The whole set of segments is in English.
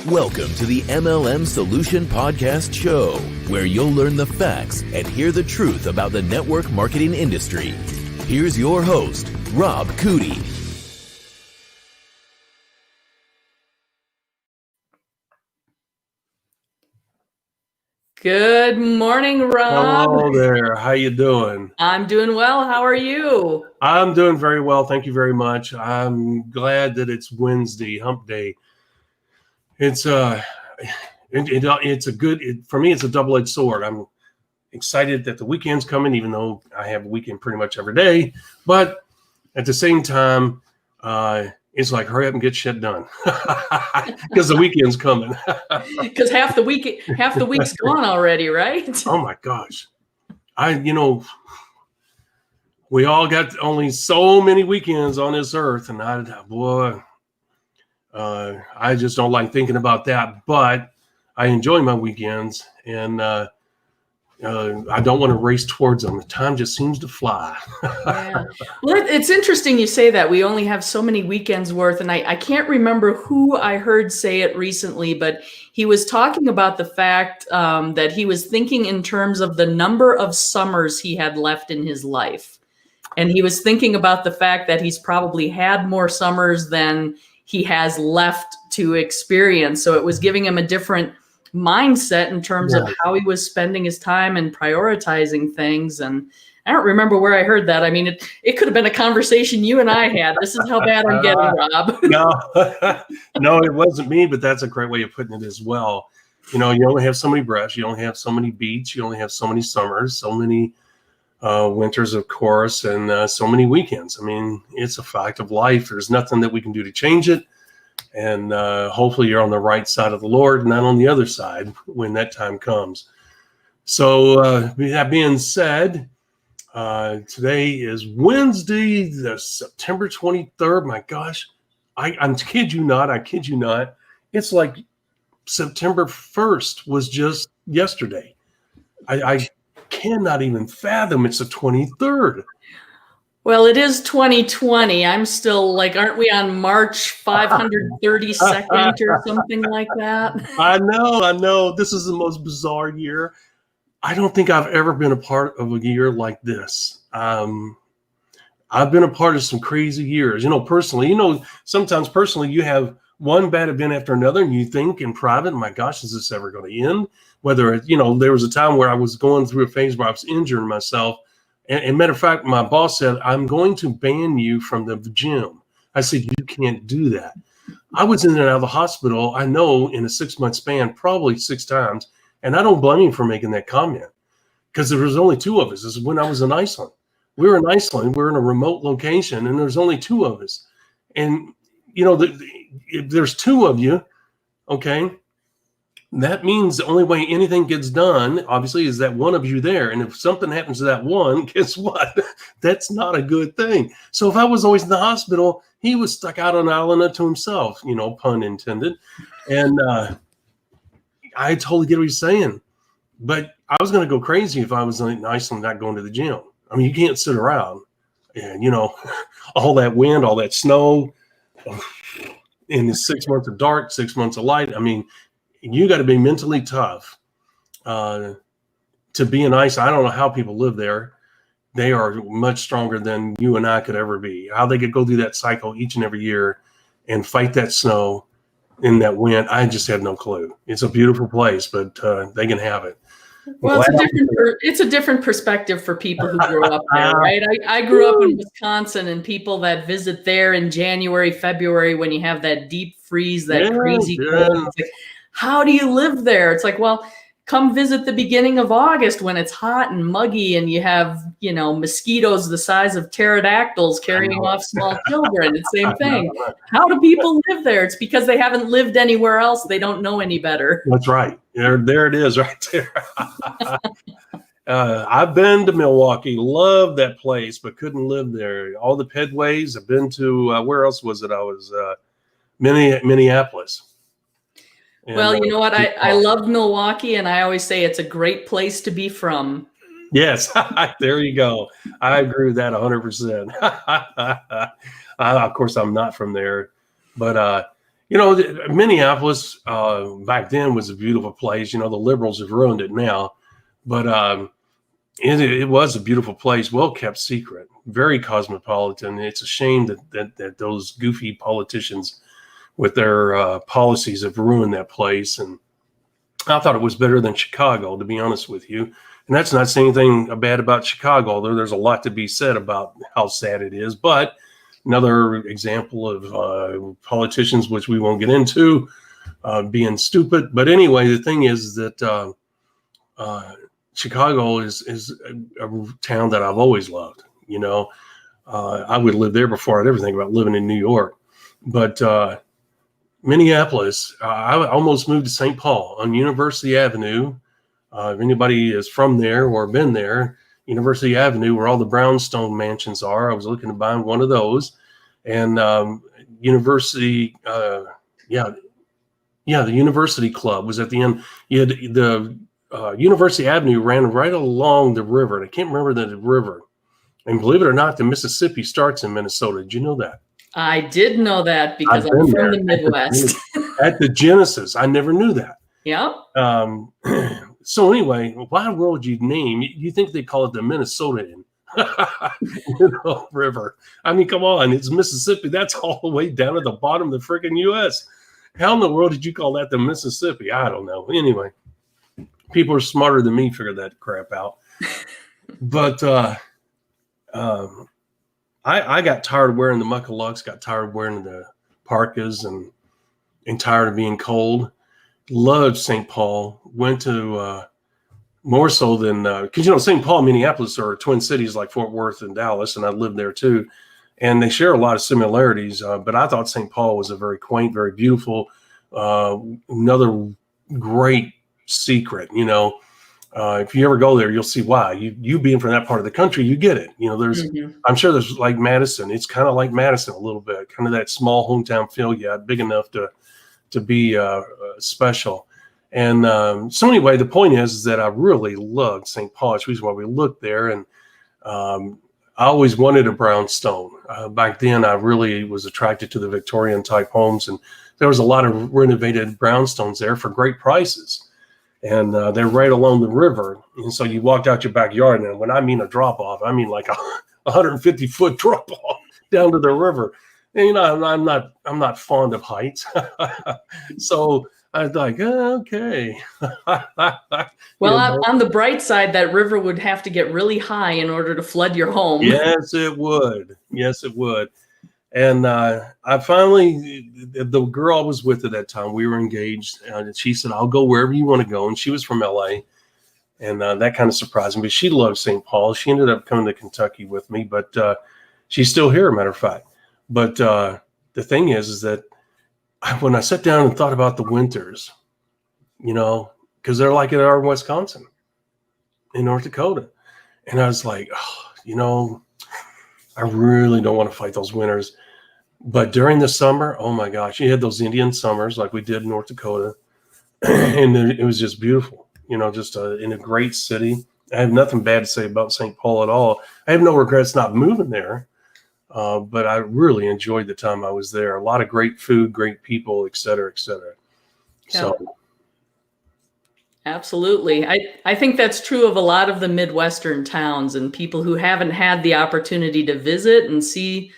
Welcome to the MLM Solution Podcast Show, where you'll learn the facts and hear the truth about the network marketing industry. Here's your host, Rob Cootie. Good morning, Rob. Hello there. How you doing? I'm doing well. How are you? I'm doing very well. Thank you very much. I'm glad that it's Wednesday, hump day. It's it's a good, for me, it's a double-edged sword. I'm excited that the weekend's coming, even though I have a weekend pretty much every day. But at the same time, it's like, hurry up and get shit done because the weekend's coming. Because half the week's gone already, right? Oh my gosh. We all got only so many weekends on this earth, and I just don't like thinking about that. But I enjoy my weekends, and I don't want to race towards them. The time just seems to fly. Yeah. Well, it's interesting you say that. We only have so many weekends worth, and I can't remember who I heard say it recently, but he was talking about the fact that he was thinking in terms of the number of summers he had left in his life. And he was thinking about the fact that he's probably had more summers than he has left to experience. So it was giving him a different mindset in terms of how he was spending his time and prioritizing things. And I don't remember where I heard that. I mean, it could have been a conversation you and I had. This is how bad I'm getting, Rob. No, it wasn't me, but that's a great way of putting it as well. You know, you only have so many breaths, you only have so many beats, you only have so many summers, so many winters, of course, and so many weekends. I mean, it's a fact of life. There's nothing that we can do to change it. And hopefully you're on the right side of the Lord, not on the other side when that time comes. So that being said, today is Wednesday, the September 23rd. My gosh, I kid you not. It's like September 1st was just yesterday. I cannot even fathom it's the 23rd. Well, it is 2020. I'm still like, aren't we on March 532nd or something like that? I know. This is the most bizarre year. I don't think I've ever been a part of a year like this. I've been a part of some crazy years. Personally, sometimes personally you have one bad event after another and you think in private, my gosh, is this ever going to end? Whether, there was a time where I was going through a phase where I was injuring myself. And matter of fact, my boss said, I'm going to ban you from the gym. I said, you can't do that. I was in and out of the hospital, I know, in a 6-month span, probably 6 times. And I don't blame him for making that comment because there was only 2 of us. This is when I was in Iceland. We were in Iceland. We're in a remote location, and there's only 2 of us. And, if there's 2 of you, okay, that means the only way anything gets done, obviously, is that one of you there. And if something happens to that one, guess what? That's not a good thing. So if I was always in the hospital, he was stuck out on an island to himself, pun intended. And I totally get what he's saying. But I was going to go crazy if I was in Iceland not going to the gym. I mean, you can't sit around and, all that wind, all that snow, in the 6 months of dark, 6 months of light. I mean, you got to be mentally tough to be in ice. I don't know how people live there. They are much stronger than you and I could ever be. How they could go through that cycle each and every year and fight that snow in that wind, I just have no clue. It's a beautiful place, but they can have it. Well, it's a different perspective for people who grew up there, right? I grew up in Wisconsin, and people that visit there in January, February, when you have that deep freeze, that crazy cold, it's like, how do you live there? It's like, well, come visit the beginning of August when it's hot and muggy and you have, mosquitoes the size of pterodactyls carrying off small children. It's the same thing. How do people live there? It's because they haven't lived anywhere else. They don't know any better. That's right. There it is right there. I've been to Milwaukee, loved that place, but couldn't live there. All the Pedways. I've been to, where else was it? I was Minneapolis. And, well, you know what? I love Milwaukee, and I always say it's a great place to be from. Yes, there you go. I agree with that 100%. Of course, I'm not from there, but Minneapolis back then was a beautiful place. The liberals have ruined it now, but it was a beautiful place, well kept secret, very cosmopolitan. It's a shame that those goofy politicians with their policies have ruined that place. And I thought it was better than Chicago, to be honest with you. And that's not saying anything bad about Chicago, although there's a lot to be said about how sad it is. But another example of politicians, which we won't get into, being stupid. But anyway, the thing is that Chicago is a town that I've always loved. I would live there before I'd ever think about living in New York. But Minneapolis, I almost moved to St. Paul on University Avenue. If anybody is from there or been there, University Avenue, where all the brownstone mansions are, I was looking to buy one of those. And University, the University Club was at the end. You had the University Avenue ran right along the river. And I can't remember the river. And believe it or not, the Mississippi starts in Minnesota. Did you know that? I did know that because I'm from the Midwest. At the Genesis. I never knew that. Yep. So anyway, why in the world would you name? You think they call it the Minnesotan River? I mean, come on, it's Mississippi. That's all the way down at the bottom of the freaking U.S. How in the world did you call that the Mississippi? I don't know. Anyway, people are smarter than me figure that crap out. But I got tired of wearing the muckalucks, got tired of wearing the parkas, and tired of being cold. Loved St. Paul. Went to more so than because St. Paul and Minneapolis are twin cities like Fort Worth and Dallas, and I lived there too, and they share a lot of similarities. But I thought St. Paul was a very quaint, very beautiful, another great secret. If you ever go there, you'll see why. You being from that part of the country, you get it. I'm sure there's like Madison. It's kind of like Madison a little bit, kind of that small hometown feel. Yeah, big enough to be special. And so anyway, the point is that I really loved St. Paul. It's the reason why we looked there. And I always wanted a brownstone. Back then, I really was attracted to the Victorian type homes. And there was a lot of renovated brownstones there for great prices. And they're right along the river. And so you walked out your backyard. And when I mean a drop off, I mean like a 150-foot drop off down to the river. And, I'm not fond of heights. So I was like, okay. Well, on the bright side, that river would have to get really high in order to flood your home. Yes, it would. Yes, it would. And I finally, the girl I was with at that time, we were engaged. And she said, I'll go wherever you want to go. And she was from LA. And that kind of surprised me. But she loved St. Paul. She ended up coming to Kentucky with me. But she's still here, matter of fact. But the thing is that when I sat down and thought about the winters, because they're like it are in Wisconsin, in North Dakota. And I was like, I really don't want to fight those winters. But during the summer, oh my gosh, you had those Indian summers like we did in North Dakota. And it was just beautiful, just in a great city. I have nothing bad to say about St. Paul at all. I have no regrets not moving there. But I really enjoyed the time I was there. A lot of great food, great people, et cetera, et cetera. Yeah. So, absolutely. I think that's true of a lot of the Midwestern towns and people who haven't had the opportunity to visit and see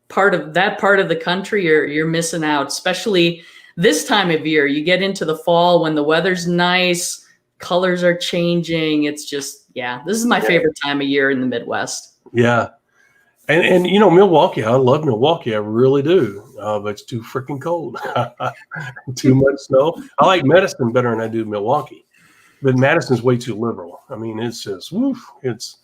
part of the country. You're missing out, especially this time of year. You get into the fall when the weather's nice, colors are changing. It's just, this is my favorite time of year in the Midwest. Yeah. And Milwaukee, I love Milwaukee. I really do. But it's too freaking cold. Too much snow. I like Madison better than I do Milwaukee. But Madison's way too liberal. I mean, it's just, it's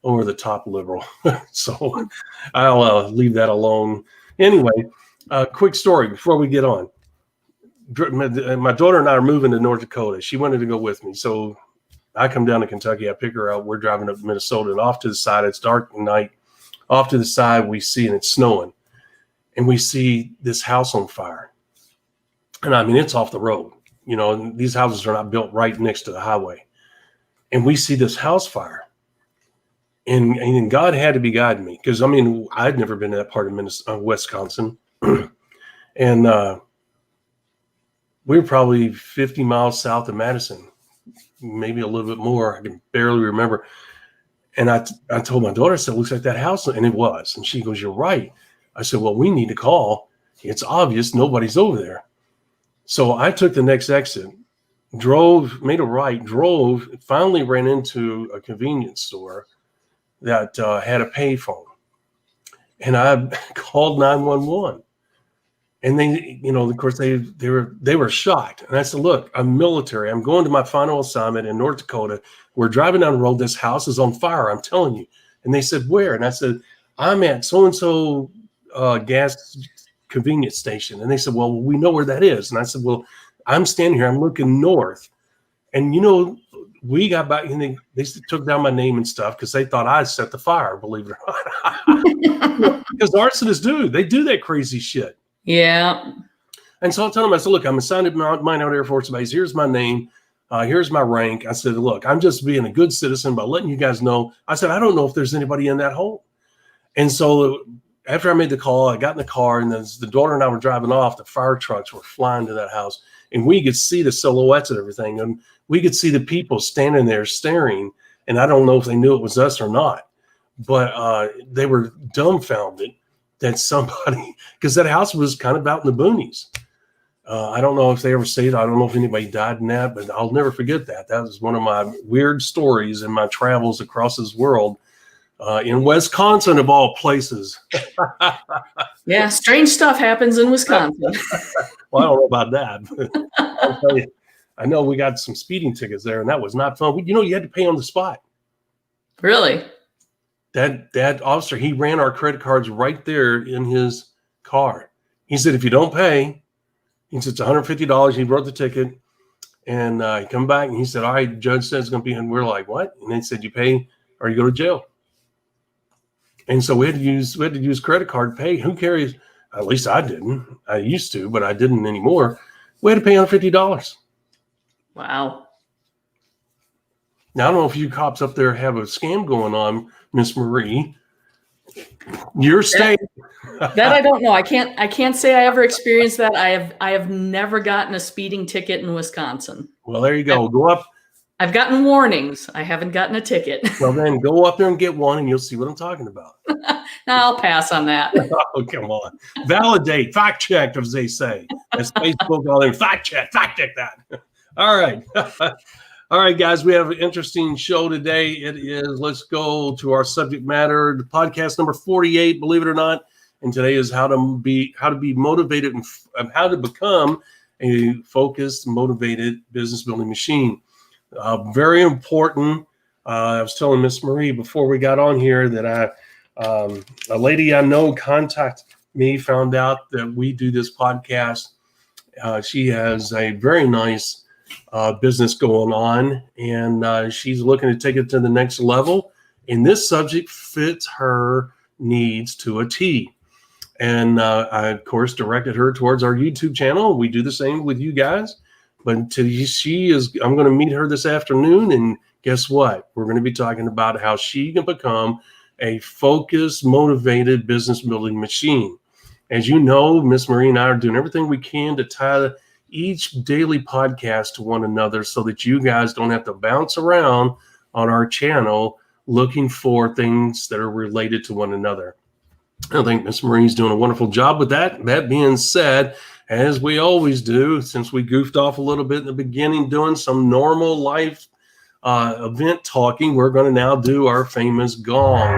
over the top liberal. So I'll leave that alone. Anyway, quick story before we get on. My daughter and I are moving to North Dakota. She wanted to go with me. So I come down to Kentucky. I pick her up. We're driving up to Minnesota. And off to the side, it's dark at night. Off to the side, we see, and it's snowing, and we see this house on fire. And I mean, it's off the road. These houses are not built right next to the highway. And we see this house fire. And God had to be guiding me because, I'd never been to that part of Wisconsin. And we were probably 50 miles south of Madison, maybe a little bit more. I can barely remember. And I told my daughter, I said, looks like that house. And it was. And she goes, you're right. I said, well, we need to call. It's obvious nobody's over there. So I took the next exit, drove, made a right, drove, finally ran into a convenience store that had a payphone. And I called 911. And they, of course, they were shocked. And I said, look, I'm military. I'm going to my final assignment in North Dakota. We're driving down the road. This house is on fire. I'm telling you. And they said, where? And I said, I'm at so-and-so gas convenience station. And they said, well, we know where that is. And I said, well, I'm standing here. I'm looking north. And, we got back and they took down my name and stuff because they thought I set the fire, believe it or not. Because arsonists do. They do that crazy shit. Yeah. And so I told him, I said, look, I'm assigned at Minot Air Force Base. Here's my name. Here's my rank. I said, look, I'm just being a good citizen by letting you guys know. I said, I don't know if there's anybody in that home. And so after I made the call, I got in the car, and as the daughter and I were driving off, the fire trucks were flying to that house. And we could see the silhouettes and everything. And we could see the people standing there staring. And I don't know if they knew it was us or not. But they were dumbfounded that somebody, because that house was kind of out in the boonies. I don't know if they ever say it. I don't know if anybody died in that, but I'll never forget that. That was one of my weird stories in my travels across this world, in Wisconsin, of all places. Yeah, strange stuff happens in Wisconsin. Well, I don't know about that. But I'll tell you, I know we got some speeding tickets there, and that was not fun. You had to pay on the spot. Really? That officer, he ran our credit cards right there in his car. He said, if you don't pay, he said, it's $150. He wrote the ticket, and he come back and he said, all right, the judge said it's going to be, and we're like, what? And they said, you pay or you go to jail. And so we had to use credit card to pay. Who carries? At least I didn't. I used to, but I didn't anymore. We had to pay $150. Wow. Now, I don't know if you cops up there have a scam going on, Miss Marie. Your state. That I don't know. I can't say I ever experienced that. I have never gotten a speeding ticket in Wisconsin. Well, there you go. Go up. I've gotten warnings. I haven't gotten a ticket. Well, then go up there and get one, and you'll see what I'm talking about. No, I'll pass on that. Oh, come on. Validate, fact check, as they say. As Facebook, all them, fact check that. All right. All right, guys, we have an interesting show today. It is, let's go to our subject matter, the podcast number 48, believe it or not. And today is how to be motivated and how to become a focused, motivated business building machine. Very important. I was telling Miss Marie before we got on here that a lady I know contacted me, found out that we do this podcast. She has a very nice business going on, and she's looking to take it to the next level. And this subject fits her needs to a T. And I, of course, directed her towards our YouTube channel. We do the same with you guys. But I'm going to meet her this afternoon, and guess what? We're going to be talking about how she can become a focused, motivated business building machine. As you know, Miss Marie and I are doing everything we can to tie each daily podcast to one another so that you guys don't have to bounce around on our channel looking for things that are related to one another. I think Miss Marie's doing a wonderful job with that. That being said, as we always do, since we goofed off a little bit in the beginning doing some normal life event talking, we're going to now do our famous gong.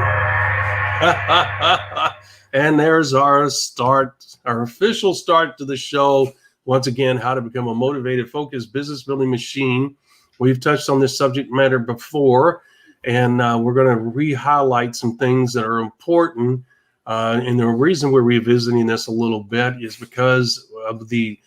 And there's our start, our official start to the show. Once again, how to become a motivated, focused business building machine. We've touched on this subject matter before, and we're going to re-highlight some things that are important. And the reason we're revisiting this a little bit is because of the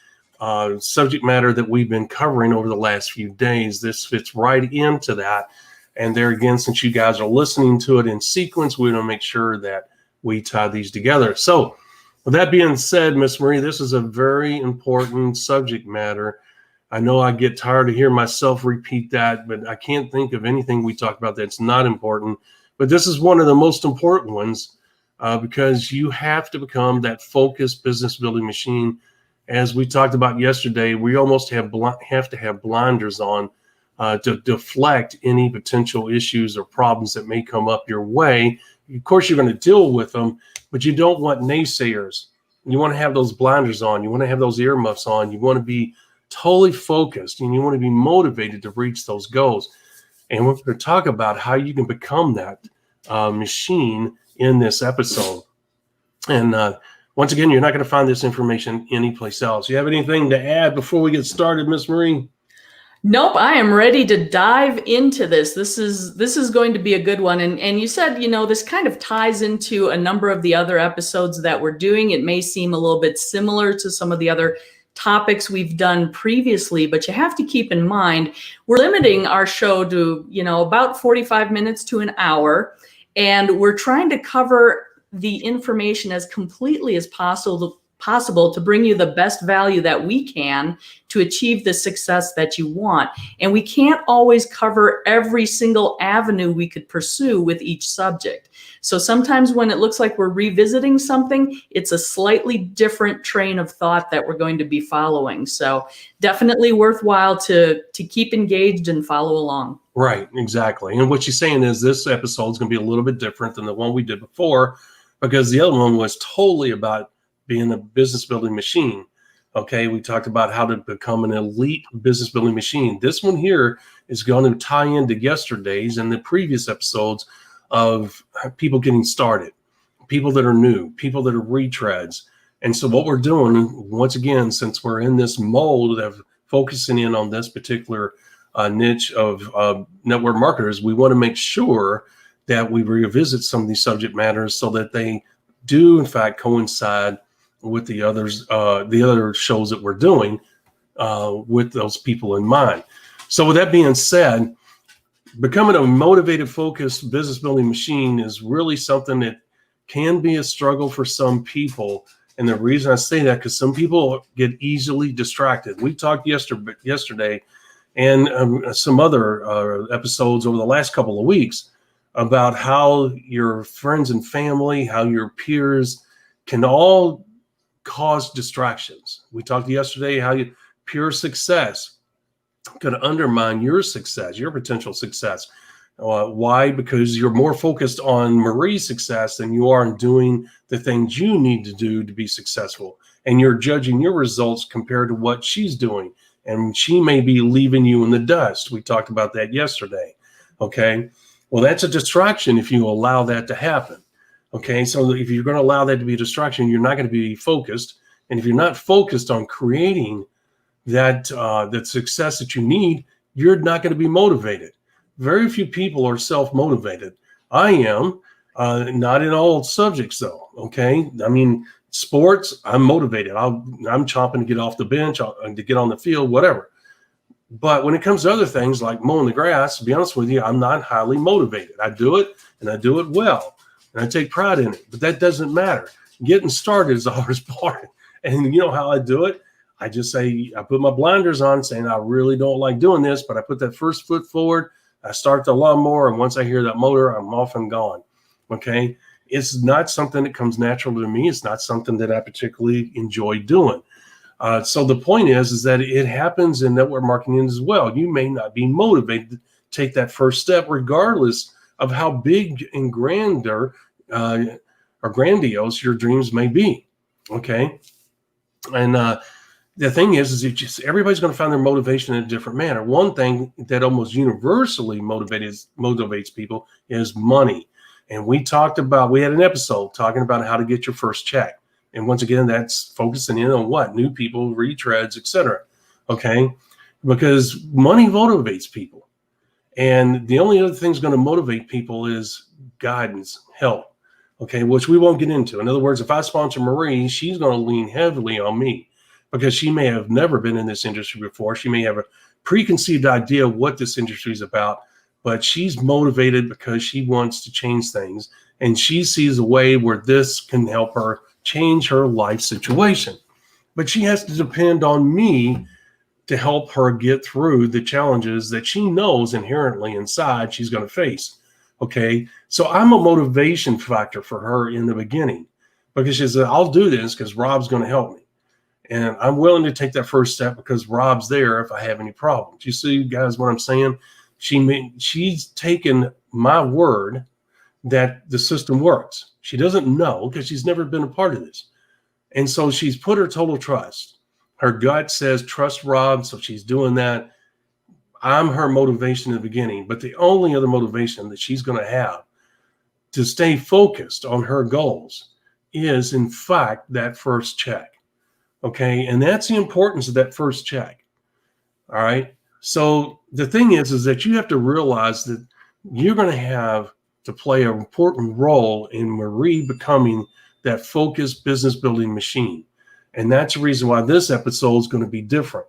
subject matter that we've been covering over the last few days. This fits right into that. And there again, since you guys are listening to it in sequence, we want to make sure that we tie these together. So with that being said, Miss Marie, this is a very important subject matter. I know I get tired of hearing myself repeat that, but I can't think of anything we talk about that's not important. But this is one of the most important ones. Because you have to become that focused business building machine. as we talked about yesterday, we almost have to have blinders on to deflect any potential issues or problems that may come up your way. Of course, you're going to deal with them, but you don't want naysayers. You want to have those blinders on. You want to have those earmuffs on. You want to be totally focused, and you want to be motivated to reach those goals. And we're going to talk about how you can become that machine in this episode. And once again, you're not going to find this information anyplace else. You have anything to add before we get started, Miss Marie? Nope, I am ready to dive into this. This is going to be a good one. And you said, this kind of ties into a number of the other episodes that we're doing. It may seem a little bit similar to some of the other topics we've done previously, but you have to keep in mind, we're limiting our show to, about 45 minutes to an hour. And we're trying to cover the information as completely as possible to bring you the best value that we can to achieve the success that you want. And we can't always cover every single avenue we could pursue with each subject. So sometimes when it looks like we're revisiting something, it's a slightly different train of thought that we're going to be following. So definitely worthwhile to keep engaged and follow along. Right, exactly. And what she's saying is this episode is going to be a little bit different than the one we did before, because the other one was totally about being a business building machine. Okay, we talked about how to become an elite business building machine. This one here is going to tie into yesterday's and the previous episodes of people getting started, people that are new, people that are retreads. And so what we're doing, once again, since we're in this mold of focusing in on this particular niche of network marketers, we want to make sure that we revisit some of these subject matters so that they do, in fact, coincide with the others, the other shows that we're doing with those people in mind. So with that being said, becoming a motivated, focused business building machine is really something that can be a struggle for some people. And the reason I say that, because some people get easily distracted. We talked yesterday and some other episodes over the last couple of weeks about how your friends and family, how your peers can all cause distractions. We talked yesterday how pure success could undermine your success, your potential success. Why? Because you're more focused on Marie's success than you are on doing the things you need to do to be successful. And you're judging your results compared to what she's doing. And she may be leaving you in the dust. We talked about that yesterday. Okay. Well, that's a distraction if you allow that to happen. Okay. So if you're going to allow that to be a distraction, you're not going to be focused. And if you're not focused on creating that success that you need, you're not going to be motivated. Very few people are self-motivated. I am, not in all subjects though. Okay. I mean, sports, I'm motivated. I'm chomping to get off the bench, to get on the field, whatever. But when it comes to other things like mowing the grass, to be honest with you, I'm not highly motivated. I do it and I do it well. And I take pride in it, but that doesn't matter. Getting started is the hardest part. And you know how I do it? I just say, I put my blinders on saying, I really don't like doing this, but I put that first foot forward. I start the lawnmower. And once I hear that motor, I'm off and gone. Okay. It's not something that comes natural to me. It's not something that I particularly enjoy doing. So the point is that it happens in network marketing as well. You may not be motivated to take that first step, regardless of how big and grander or grandiose your dreams may be. Okay. And the thing is everybody's going to find their motivation in a different manner. One thing that almost universally motivates people is money. And we had an episode talking about how to get your first check. And once again, that's focusing in on what? New people, retreads, etc. Okay? Because money motivates people. And the only other thing that's going to motivate people is guidance, help. Okay, which we won't get into. In other words, if I sponsor Marie, she's going to lean heavily on me because she may have never been in this industry before. She may have a preconceived idea of what this industry is about, but she's motivated because she wants to change things. And she sees a way where this can help her change her life situation. But she has to depend on me to help her get through the challenges that she knows inherently inside she's going to face. Okay, so I'm a motivation factor for her in the beginning because she said, I'll do this because Rob's going to help me. And I'm willing to take that first step because Rob's there if I have any problems. You see, guys, what I'm saying? She's taken my word that the system works. She doesn't know because she's never been a part of this. And so she's put her total trust. Her gut says, trust Rob. So she's doing that. I'm her motivation in the beginning. But the only other motivation that she's going to have to stay focused on her goals is, in fact, that first check. Okay. And that's the importance of that first check. All right. So the thing is that you have to realize that you're going to have to play an important role in Marie becoming that focused business building machine. And that's the reason why this episode is going to be different.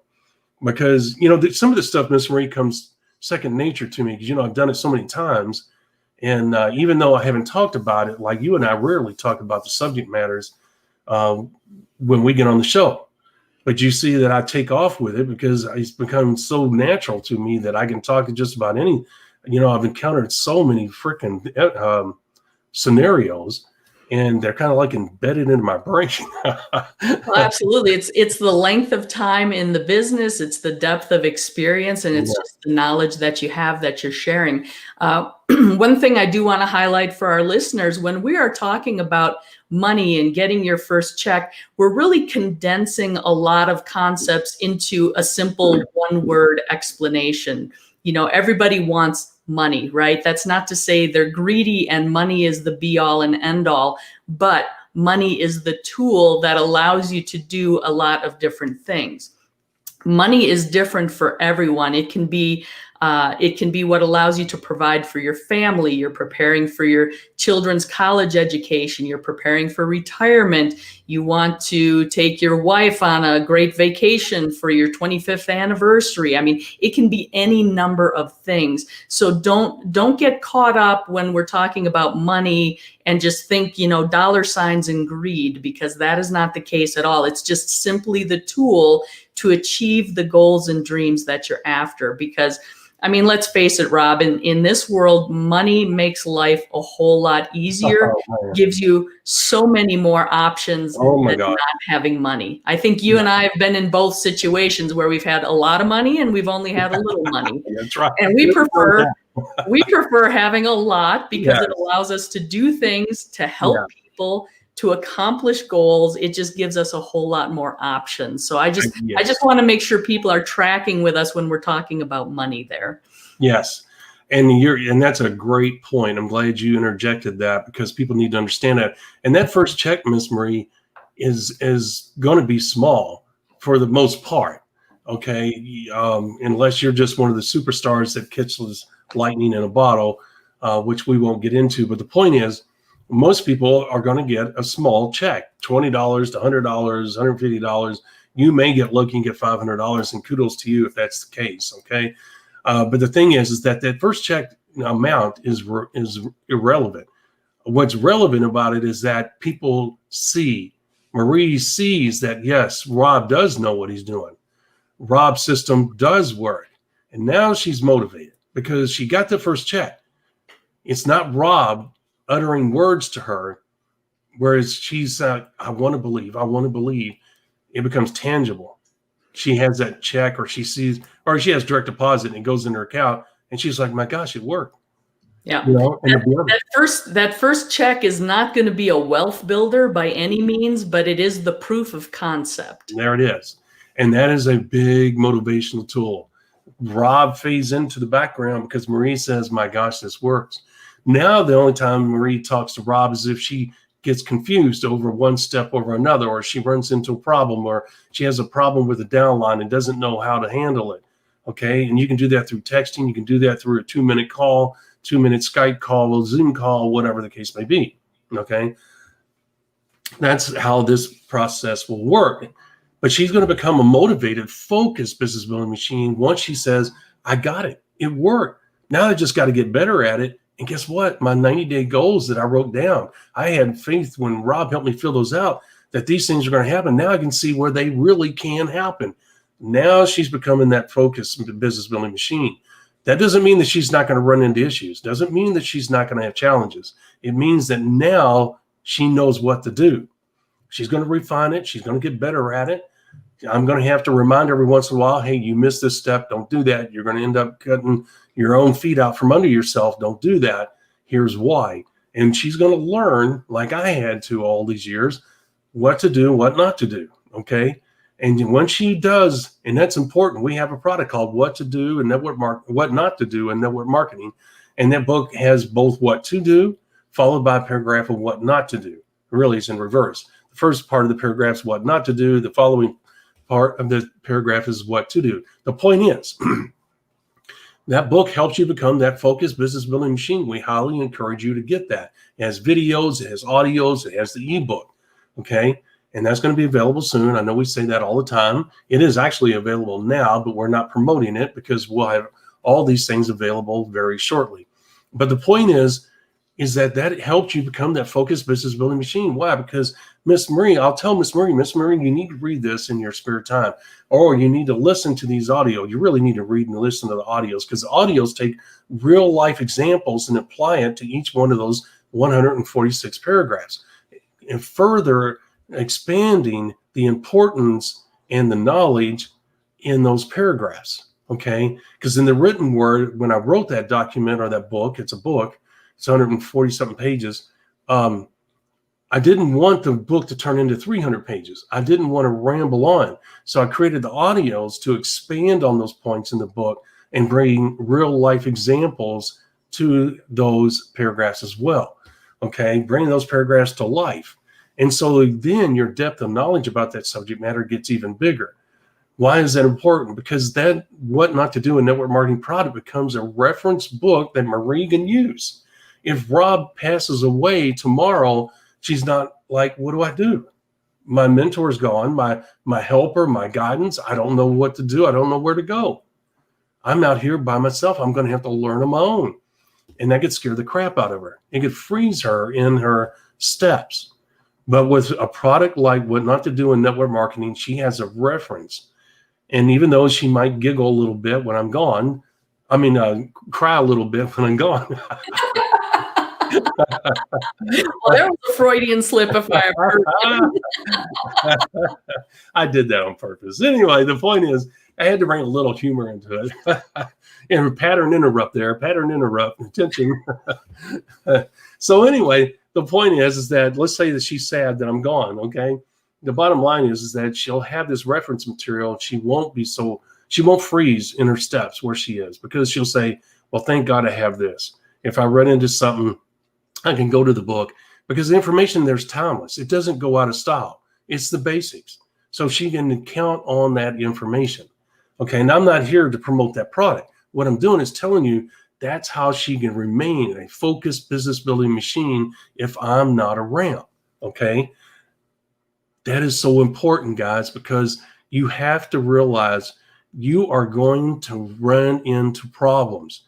Because, some of the stuff, Miss Marie, comes second nature to me because, I've done it so many times. And even though I haven't talked about it, like you and I rarely talk about the subject matters when we get on the show. But you see that I take off with it because it's become so natural to me that I can talk to just about any. I've encountered so many freaking scenarios, and they're kind of like embedded into my brain. Well, absolutely. It's the length of time in the business, it's the depth of experience, and it's just the knowledge that you have that you're sharing. One thing I do want to highlight for our listeners, when we are talking about money and getting your first check, we're really condensing a lot of concepts into a simple one-word explanation. Everybody wants money, right? That's not to say they're greedy and money is the be all and end all, but money is the tool that allows you to do a lot of different things. Money is different for everyone. It can be what allows you to provide for your family. You're preparing for your children's college education. You're preparing for retirement. You want to take your wife on a great vacation for your 25th anniversary. I mean, it can be any number of things. So don't get caught up when we're talking about money and just think, dollar signs and greed, because that is not the case at all. It's just simply the tool to achieve the goals and dreams that you're after. Because let's face it, Rob, in this world, money makes life a whole lot easier, gives you so many more options than not having money. I think you and I have been in both situations where we've had a lot of money and we've only had a little money. That's right. And we prefer having a lot because it allows us to do things, to help people, to accomplish goals. It just gives us a whole lot more options. So I just want to make sure people are tracking with us when we're talking about money there. Yes. And that's a great point. I'm glad you interjected that because people need to understand that. And that first check, Miss Marie, is going to be small for the most part. Okay. Unless you're just one of the superstars that catches lightning in a bottle, which we won't get into. But the point is, most people are going to get a small check, $20 to $100, $150. You may get lucky and get $500, and kudos to you if that's the case. Okay. But the thing is that first check amount is irrelevant. What's relevant about it is that people Marie sees that, yes, Rob does know what he's doing. Rob's system does work. And now she's motivated because she got the first check. It's not Rob uttering words to her, whereas she's, I want to believe. It becomes tangible. She has that check, or she has direct deposit and it goes in her account, and she's like, my gosh, it worked. Yeah. That first check is not going to be a wealth builder by any means, but it is the proof of concept. There it is. And that is a big motivational tool. Rob fades into the background because Marie says, my gosh, this works. Now, the only time Marie talks to Rob is if she gets confused over one step over another, or she runs into a problem, or she has a problem with a downline and doesn't know how to handle it. Okay. And you can do that through texting. You can do that through a 2-minute call, 2-minute Skype call, a Zoom call, whatever the case may be. Okay. That's how this process will work. But she's going to become a motivated, focused business building machine once she says, I got it. It worked. Now I just got to get better at it. And guess what? My 90-day goals that I wrote down, I had faith when Rob helped me fill those out that these things are going to happen. Now I can see where they really can happen. Now she's becoming that focused business building machine. That doesn't mean that she's not going to run into issues. Doesn't mean that she's not going to have challenges. It means that now she knows what to do. She's going to refine it. She's going to get better at it. I'm going to have to remind every once in a while, hey, you missed this step. Don't do that. You're going to end up cutting your own feet out from under yourself. Don't do that. Here's why. And she's going to learn, like I had to all these years, what to do, what not to do. Okay. And when she does, and that's important, we have a product called What to Do and What Not to Do in Network Marketing. And that book has both what to do, followed by a paragraph of what not to do. Really, it's in reverse. The first part of the paragraph is what not to do. The following part of the paragraph is what to do. The point is, that book helps you become that focused business building machine. We highly encourage you to get that. It has videos, it has audios, it has the ebook. Okay. And that's going to be available soon. I know we say that all the time. It is actually available now, but we're not promoting it because we'll have all these things available very shortly. But the point is that helps you become that focused business building machine. Why? Because Miss Marie, I'll tell Miss Marie, you need to read this in your spare time, or you need to listen to these audio. You really need to read and listen to the audios, because the audios take real life examples and apply it to each one of those 146 paragraphs, and further expanding the importance and the knowledge in those paragraphs. Okay. Because in the written word, when I wrote that document or that book, it's a book, it's 140 something pages. I didn't want the book to turn into 300 pages. I didn't want to ramble on. So I created the audios to expand on those points in the book and bring real life examples to those paragraphs as well. Okay. Bring those paragraphs to life. And so then your depth of knowledge about that subject matter gets even bigger. Why is that important? Because that What Not to Do in Network Marketing product becomes a reference book that Marie can use. If Rob passes away tomorrow, she's not like, what do I do? My mentor's gone, my helper, my guidance. I don't know what to do. I don't know where to go. I'm out here by myself. I'm going to have to learn on my own. And that could scare the crap out of her. It could freeze her in her steps. But with a product like What Not to Do in Network Marketing, she has a reference. And even though she might giggle a little bit when I'm gone, cry a little bit when I'm gone. Well, there was a Freudian slip if I ever heard it. I did that on purpose. Anyway, the point is, I had to bring a little humor into it. And pattern interrupt, attention. So anyway, the point is that let's say that she's sad that I'm gone, okay? The bottom line is that she'll have this reference material. She won't freeze in her steps where she is, because she'll say, well, thank God I have this. If I run into something, I can go to the book, because the information there's timeless. It doesn't go out of style. It's the basics. So she can count on that information. Okay, and I'm not here to promote that product. What I'm doing is telling you that's how she can remain a focused business building machine if I'm not around. Okay, that is so important, guys, because you have to realize you are going to run into problems.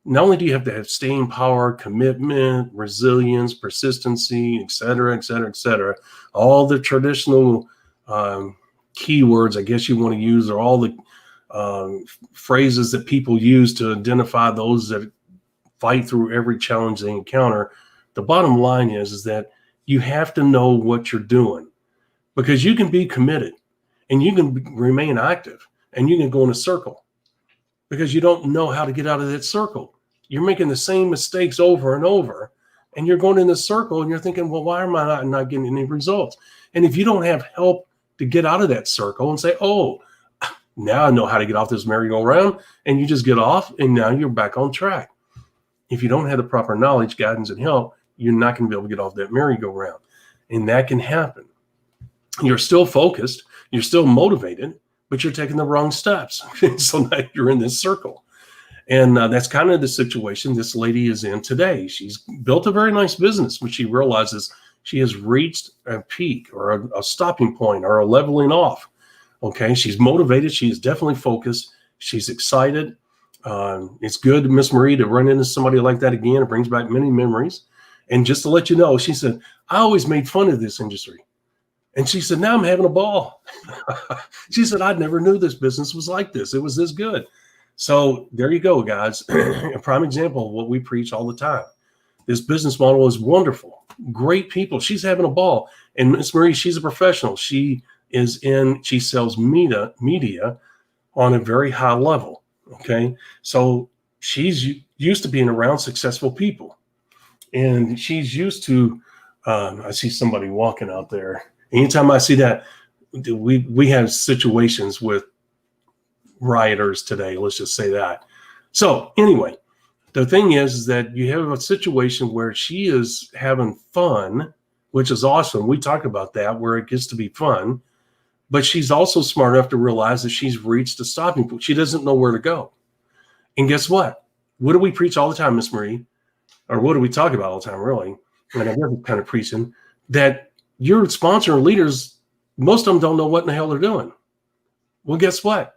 Not only do you have to have staying power, commitment, resilience, persistency, et cetera, et cetera, et cetera, all the traditional keywords, I guess you want to use, or all the phrases that people use to identify those that fight through every challenge they encounter. The bottom line is that you have to know what you're doing, because you can be committed and you can remain active and you can go in a circle because you don't know how to get out of that circle. You're making the same mistakes over and over, and you're going in the circle and you're thinking, well, why am I not getting any results? And if you don't have help to get out of that circle and say, oh, now I know how to get off this merry-go-round, and you just get off and now you're back on track. If you don't have the proper knowledge, guidance, and help, you're not going to be able to get off that merry-go-round. And that can happen. You're still focused, you're still motivated, but you're taking the wrong steps. So now you're in this circle. And that's kind of the situation this lady is in today. She's built a very nice business, but she realizes she has reached a peak or a stopping point or a leveling off. Okay, she's motivated. She's definitely focused. She's excited. It's good, Miss Marie, to run into somebody like that again. It brings back many memories. And just to let you know, she said, I always made fun of this industry. And she said, now I'm having a ball. She said, I never knew this business was like this. It was this good. So there you go, guys. A prime example of what we preach all the time. This business model is wonderful. Great people. She's having a ball. And Miss Marie, she's a professional. She she sells media on a very high level. Okay. So she's used to being around successful people, and she's used to, I see somebody walking out there. Anytime I see that, we have situations with rioters today. Let's just say that. So anyway, the thing is that you have a situation where she is having fun, which is awesome. We talk about that, where it gets to be fun, but she's also smart enough to realize that she's reached a stopping point. She doesn't know where to go. And guess what? What do we preach all the time, Miss Marie? Or what do we talk about all the time, really? And I was kind of preaching that your sponsor and leaders, most of them don't know what in the hell they're doing. Well, guess what?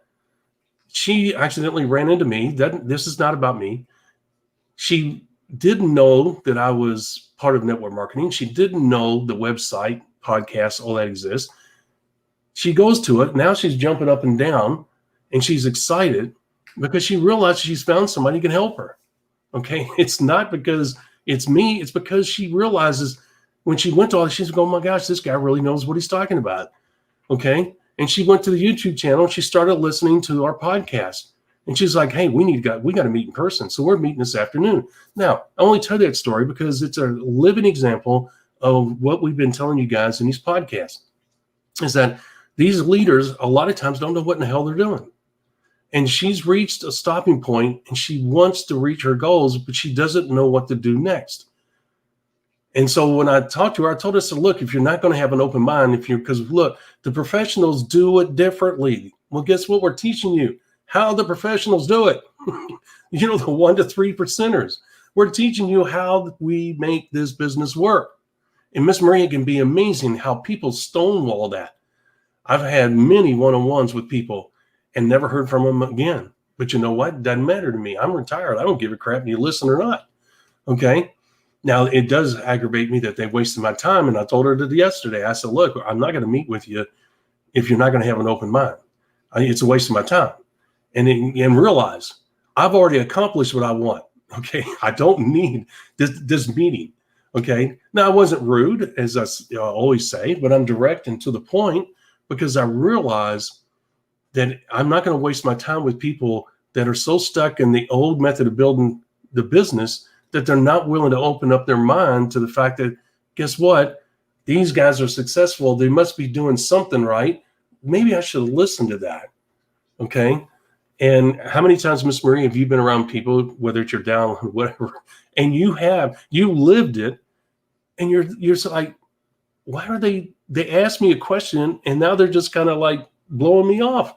She accidentally ran into me. This is not about me. She didn't know that I was part of network marketing. She didn't know the website, podcast, all that exists. She goes to it. Now she's jumping up and down, and she's excited because she realized she's found somebody who can help her. Okay. It's not because it's me. It's because she realizes when she went to all this, she's going, oh my gosh, this guy really knows what he's talking about. Okay. And she went to the YouTube channel and she started listening to our podcast. And she's like, hey, we got to meet in person. So we're meeting this afternoon. Now, I only tell that story because it's a living example of what we've been telling you guys in these podcasts, is that these leaders a lot of times don't know what in the hell they're doing. And she's reached a stopping point and she wants to reach her goals, but she doesn't know what to do next. And so when I talked to her, I told her, so look, if you're not going to have an open mind, because look, the professionals do it differently. Well, guess what? We're teaching you how the professionals do it. The 1 to 3%ers. We're teaching you how we make this business work. And Miss Marie, it can be amazing how people stonewall that. I've had many one-on-ones with people and never heard from them again. But you know what? It doesn't matter to me. I'm retired. I don't give a crap if you listen or not. Okay. Now, it does aggravate me that they wasted my time. And I told her that yesterday. I said, look, I'm not going to meet with you if you're not going to have an open mind. It's a waste of my time. And realize I've already accomplished what I want. Okay. I don't need this meeting. Okay. Now, I wasn't rude, as I always say, but I'm direct and to the point because I realize that I'm not going to waste my time with people that are so stuck in the old method of building the business that they're not willing to open up their mind to the fact that, guess what? These guys are successful. They must be doing something right. Maybe I should listen to that. Okay. And how many times, Miss Marie, have you been around people, whether it's your down or whatever, and you lived it, and you're like, why are they asked me a question and now they're just kind of like blowing me off?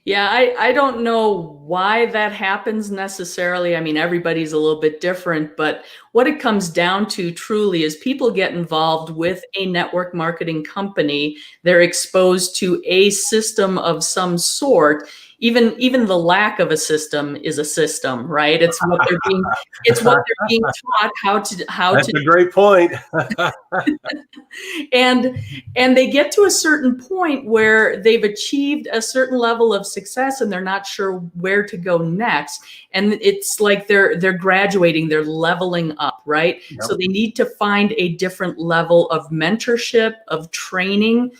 Yeah, I don't know why that happens necessarily. I mean, everybody's a little bit different, but what it comes down to truly is people get involved with a network marketing company. They're exposed to a system of some sort. Even the lack of a system is a system, right? It's what they're being taught how to. That's a great point. and they get to a certain point where they've achieved a certain level of success and they're not sure where to go next. And it's like they're graduating, they're leveling up, right? Yep. So they need to find a different level of mentorship, of training,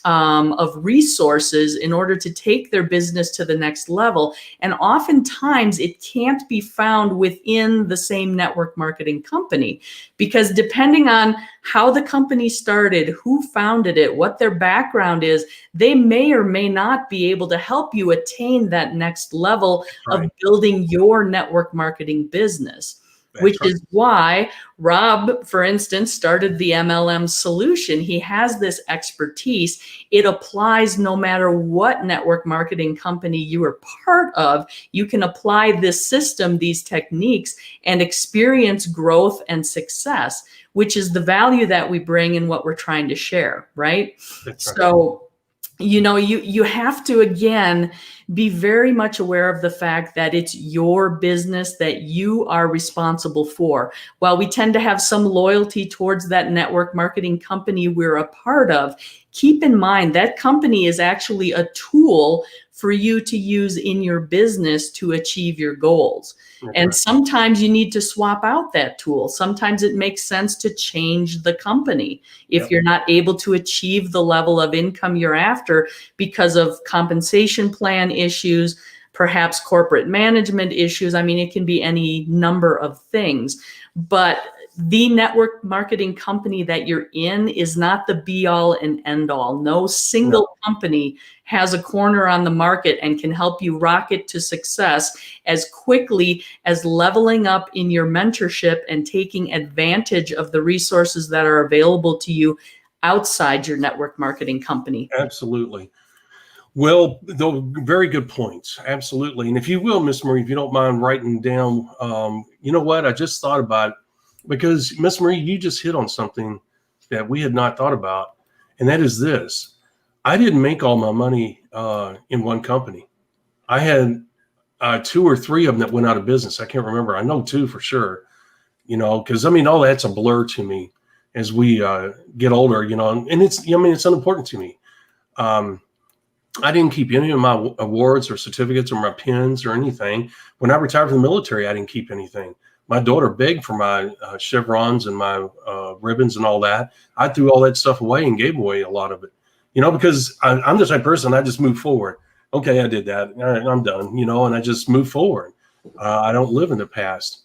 of resources in order to take their business to the next level. And oftentimes it can't be found within the same network marketing company, because depending on how the company started, who founded it, what their background is, they may or may not be able to help you attain that next level of building your network marketing business. Which is why Rob, for instance, started the MLM Solution. He has this expertise. It applies no matter what network marketing company you are part of. You can apply this system, these techniques, and experience growth and success, which is the value that we bring in what we're trying to share, right? That's right. So, you have to, again, be very much aware of the fact that it's your business that you are responsible for. While we tend to have some loyalty towards that network marketing company we're a part of, keep in mind that company is actually a tool for you to use in your business to achieve your goals. Okay. And sometimes you need to swap out that tool. Sometimes it makes sense to change the company if Yep. you're not able to achieve the level of income you're after because of compensation plan issues, perhaps corporate management issues. I mean, it can be any number of things, but the network marketing company that you're in is not the be all and end all. No single company has a corner on the market and can help you rocket to success as quickly as leveling up in your mentorship and taking advantage of the resources that are available to you outside your network marketing company. Absolutely. Well, though, very good points. Absolutely. And if you will, Miss Marie, if you don't mind writing down, you know what? I just thought about it because Miss Marie, you just hit on something that we had not thought about. And that is this. I didn't make all my money in one company. I had 2 or 3 of them that went out of business. I can't remember. I know 2 for sure, you know, because I mean, all that's a blur to me as we get older, you know, and it's unimportant to me. I didn't keep any of my awards or certificates or my pins or anything. When I retired from the military, I didn't keep anything. My daughter begged for my chevrons and my ribbons and all that. I threw all that stuff away and gave away a lot of it, you know, because I'm the type of person, I just move forward. Okay, I did that. All right, I'm done, you know, and I just move forward. I don't live in the past.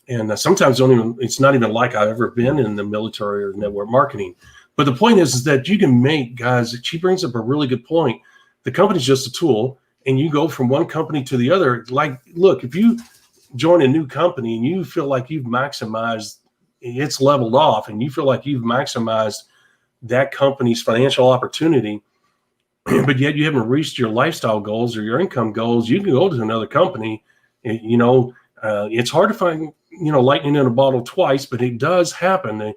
And sometimes it's not even like I've ever been in the military or network marketing. But the point is that you can make, guys, she brings up a really good point. The company's just a tool, and you go from one company to the other. Like, look, if you join a new company and you feel like you've maximized, it's leveled off, and you feel like you've maximized that company's financial opportunity, but yet you haven't reached your lifestyle goals or your income goals, you can go to another company. You know, it's hard to find, you know, lightning in a bottle twice, but it does happen.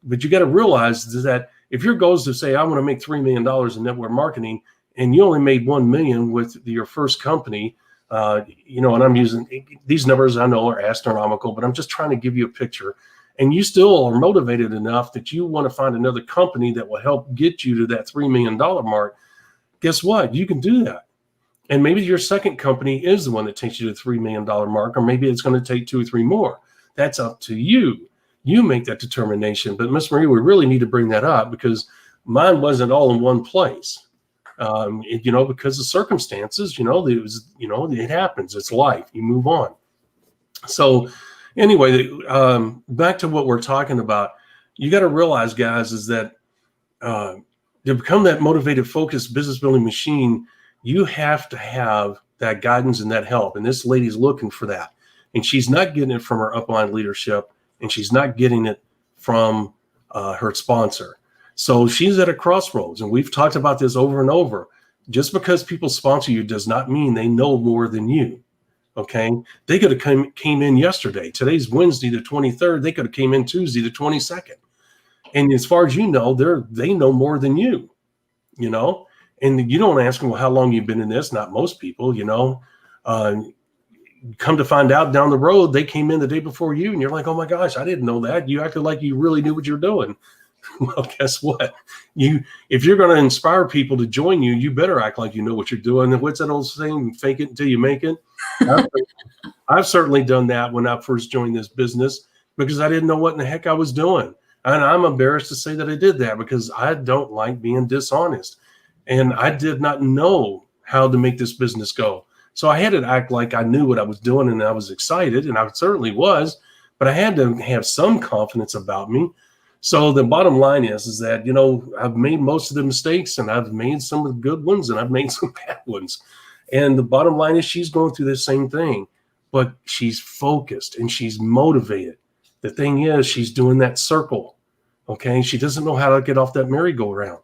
But you got to realize that if your goal is to say, I want to make $3 million in network marketing, and you only made 1 million with your first company, you know, and I'm using these numbers I know are astronomical, but I'm just trying to give you a picture. And you still are motivated enough that you want to find another company that will help get you to that $3 million mark. Guess what? You can do that. And maybe your second company is the one that takes you to the $3 million mark, or maybe it's going to take 2 or 3 more. That's up to you. You make that determination. But Miss Marie, we really need to bring that up because mine wasn't all in one place. You know, because of circumstances, you know, it happens. It's life. You move on. So anyway, back to what we're talking about. You got to realize, guys, is that to become that motivated, focused business building machine, you have to have that guidance and that help. And this lady's looking for that. And she's not getting it from her upline leadership, and she's not getting it from her sponsor. So she's at a crossroads, and we've talked about this over and over. Just because people sponsor you does not mean they know more than you. Okay, they could have came in yesterday. Today's Wednesday, the 23rd. They could have came in Tuesday, the 22nd. And as far as you know, they know more than you. You know, and you don't ask them, well, how long you've been in this? Not most people. You know, come to find out down the road, they came in the day before you, and you're like, oh my gosh, I didn't know that. You acted like you really knew what you're doing. Well, guess what? If you're going to inspire people to join you, you better act like you know what you're doing. And what's that old saying? Fake it until you make it. I've certainly done that when I first joined this business because I didn't know what in the heck I was doing. And I'm embarrassed to say that I did that because I don't like being dishonest. And I did not know how to make this business go. So I had to act like I knew what I was doing and I was excited, and I certainly was, but I had to have some confidence about me. So the bottom line is that, you know, I've made most of the mistakes, and I've made some of the good ones, and I've made some bad ones. And the bottom line is she's going through the same thing, but she's focused and she's motivated. The thing is, she's doing that circle. Okay. She doesn't know how to get off that merry-go-round.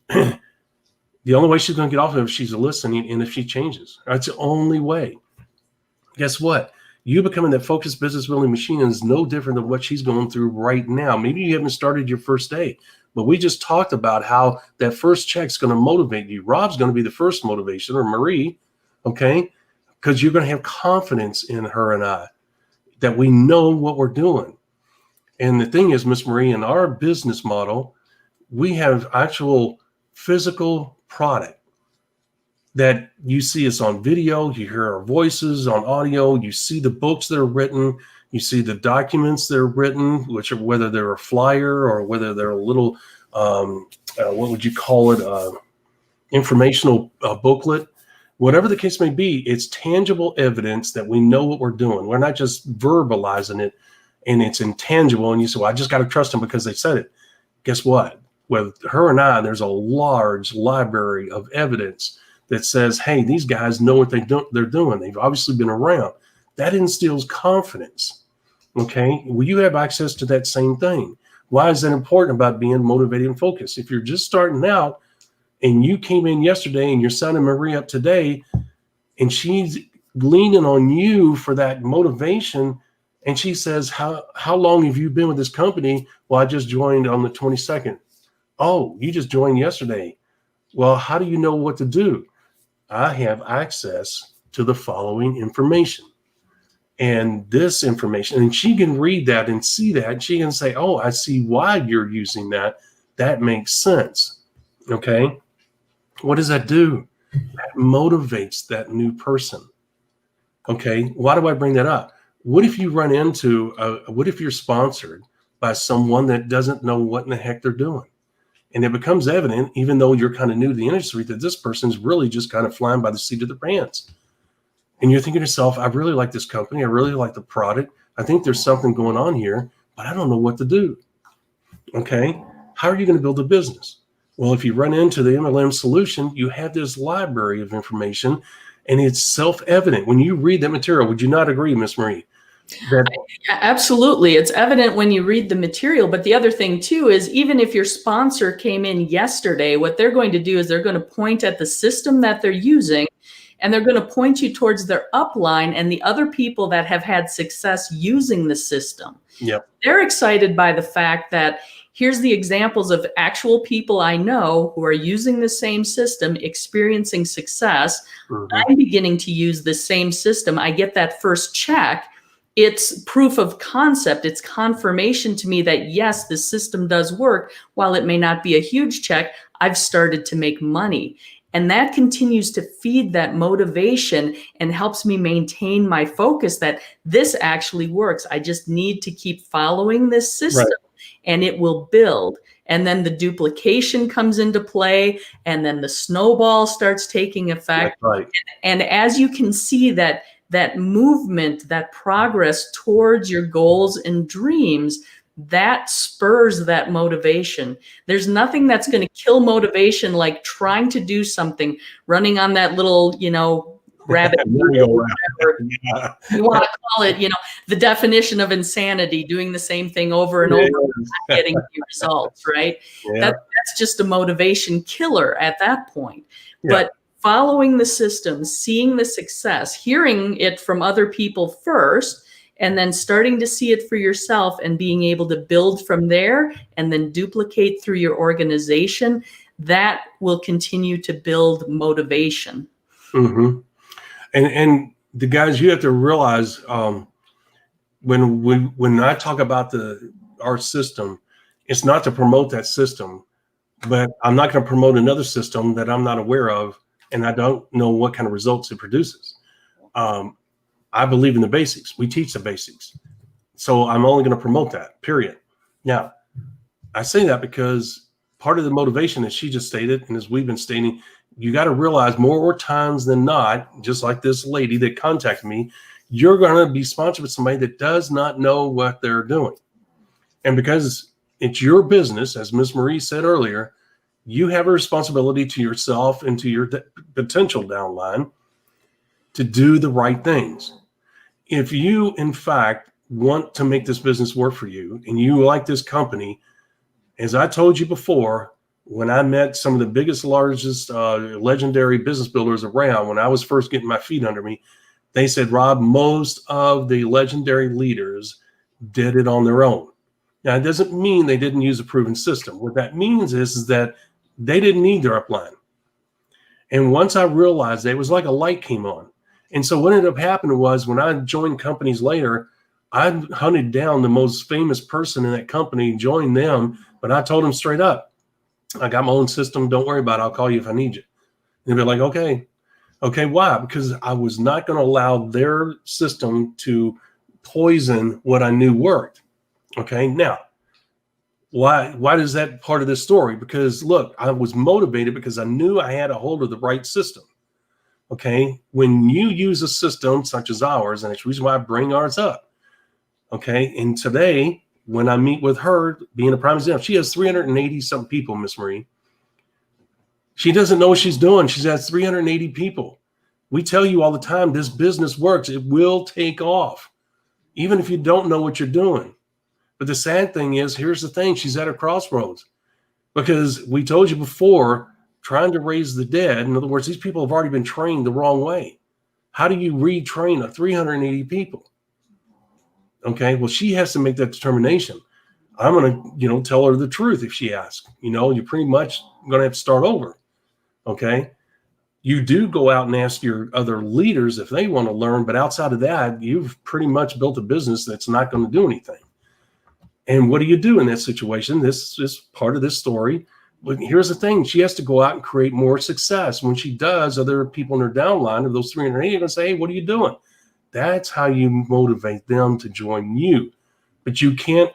The only way she's going to get off of it is if she's listening and if she changes. That's the only way. Guess what? You becoming that focused business building machine is no different than what she's going through right now. Maybe you haven't started your first day, but we just talked about how that first check's going to motivate you. Rob's going to be the first motivation, or Marie, okay? Because you're going to have confidence in her and I that we know what we're doing. And the thing is, Miss Marie, in our business model, we have actual physical product that you see us on video, you hear our voices on audio, you see the books that are written, you see the documents that are written, which are whether they're a flyer or whether they're a little, what would you call it, informational booklet, whatever the case may be, it's tangible evidence that we know what we're doing. We're not just verbalizing it and it's intangible. And you say, well, I just got to trust them because they said it. Guess what? With her and I, there's a large library of evidence that says, hey, these guys know what they're doing. They've obviously been around. That instills confidence. Okay. Well, you have access to that same thing. Why is that important about being motivated and focused? If you're just starting out and you came in yesterday and you're signing Marie up today and she's leaning on you for that motivation, and she says, how long have you been with this company? Well, I just joined on the 22nd. Oh, you just joined yesterday. Well, how do you know what to do? I have access to the following information. And this information, and she can read that and see that. And she can say, oh, I see why you're using that. That makes sense. Okay. What does that do? That motivates that new person. Okay. Why do I bring that up? What if you run into, what if you're sponsored by someone that doesn't know what in the heck they're doing? And it becomes evident, even though you're kind of new to the industry, that this person's really just kind of flying by the seat of their pants. And you're thinking to yourself, I really like this company. I really like the product. I think there's something going on here, but I don't know what to do. Okay. How are you going to build a business? Well, if you run into the MLM solution, you have this library of information and it's self-evident. When you read that material, would you not agree, Miss Marie? Absolutely. It's evident when you read the material. But the other thing, too, is even if your sponsor came in yesterday, what they're going to do is they're going to point at the system that they're using, and they're going to point you towards their upline and the other people that have had success using the system. Yep. They're excited by the fact that here's the examples of actual people I know who are using the same system, experiencing success. Mm-hmm. I'm beginning to use the same system. I get that first check. It's proof of concept. It's confirmation to me that, yes, the system does work. While it may not be a huge check, I've started to make money. And that continues to feed that motivation and helps me maintain my focus that this actually works. I just need to keep following this system, right, and it will build. And then the duplication comes into play, and then the snowball starts taking effect. Right. And as you can see that movement, that progress towards your goals and dreams, that spurs that motivation. There's nothing that's going to kill motivation like trying to do something, running on that little, rabbit wheel, whatever you want to call it, the definition of insanity, doing the same thing over and over, not getting the results, right? Yeah. That's just a motivation killer at that point. Yeah. But following the system, seeing the success, hearing it from other people first, and then starting to see it for yourself and being able to build from there and then duplicate through your organization, that will continue to build motivation. Mm-hmm. And the guys, you have to realize when I talk about our system, it's not to promote that system, but I'm not going to promote another system that I'm not aware of and I don't know what kind of results it produces. I believe in the basics. We teach the basics. So I'm only going to promote that, period. Now, I say that because part of the motivation, as she just stated, and as we've been stating, you got to realize more times than not, just like this lady that contacted me, you're going to be sponsored with somebody that does not know what they're doing. And because it's your business, as Ms. Marie said earlier, you have a responsibility to yourself and to your potential downline to do the right things. If you, in fact, want to make this business work for you and you like this company, as I told you before, when I met some of the biggest, largest, legendary business builders around, when I was first getting my feet under me, they said, Rob, most of the legendary leaders did it on their own. Now, it doesn't mean they didn't use a proven system. What that means is that they didn't need their upline. And once I realized that, it was like a light came on. And so what ended up happening was when I joined companies later, I hunted down the most famous person in that company, joined them, but I told them straight up, I got my own system. Don't worry about it. I'll call you if I need you. And they'd be like, okay. Okay, why? Because I was not going to allow their system to poison what I knew worked. Okay, now, why is that part of this story? Because look, I was motivated because I knew I had a hold of the right system. Okay, when you use a system such as ours, and it's the reason why I bring ours up. Okay, and today, when I meet with her, being a prime example, she has 380 something people, Miss Marie. She doesn't know what she's doing. She's had 380 people. We tell you all the time, this business works. It will take off, even if you don't know what you're doing. But the sad thing is, here's the thing. She's at a crossroads because we told you before, trying to raise the dead. In other words, these people have already been trained the wrong way. How do you retrain a 380 people? Okay, well, she has to make that determination. I'm going to, tell her the truth if she asks. You're pretty much going to have to start over. Okay, you do go out and ask your other leaders if they want to learn, but outside of that, you've pretty much built a business that's not going to do anything. And what do you do in that situation? This is part of this story. But here's the thing. She has to go out and create more success. When she does, other people in her downline of those 380 are going to say, hey, what are you doing? That's how you motivate them to join you. But you can't,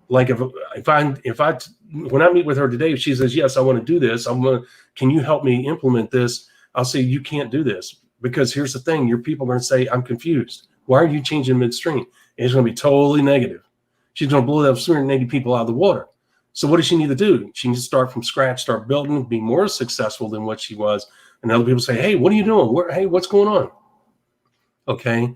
like if I when I meet with her today, if she says, yes, I want to do this, can you help me implement this? I'll say, you can't do this because here's the thing. Your people are going to say, I'm confused. Why are you changing midstream? It's going to be totally negative. She's going to blow those 380 people out of the water. So what does she need to do? She needs to start from scratch, start building, be more successful than what she was. And other people say, hey, what are you doing? Hey, what's going on? Okay,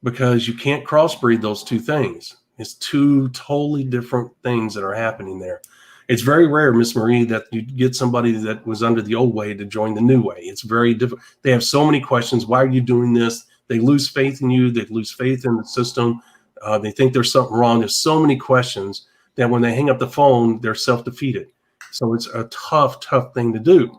because you can't crossbreed those two things. It's two totally different things that are happening there. It's very rare, Miss Marie, that you get somebody that was under the old way to join the new way. It's very difficult. They have so many questions. Why are you doing this? They lose faith in you. They lose faith in the system. They think there's something wrong. There's so many questions that when they hang up the phone, they're self-defeated. So it's a tough thing to do.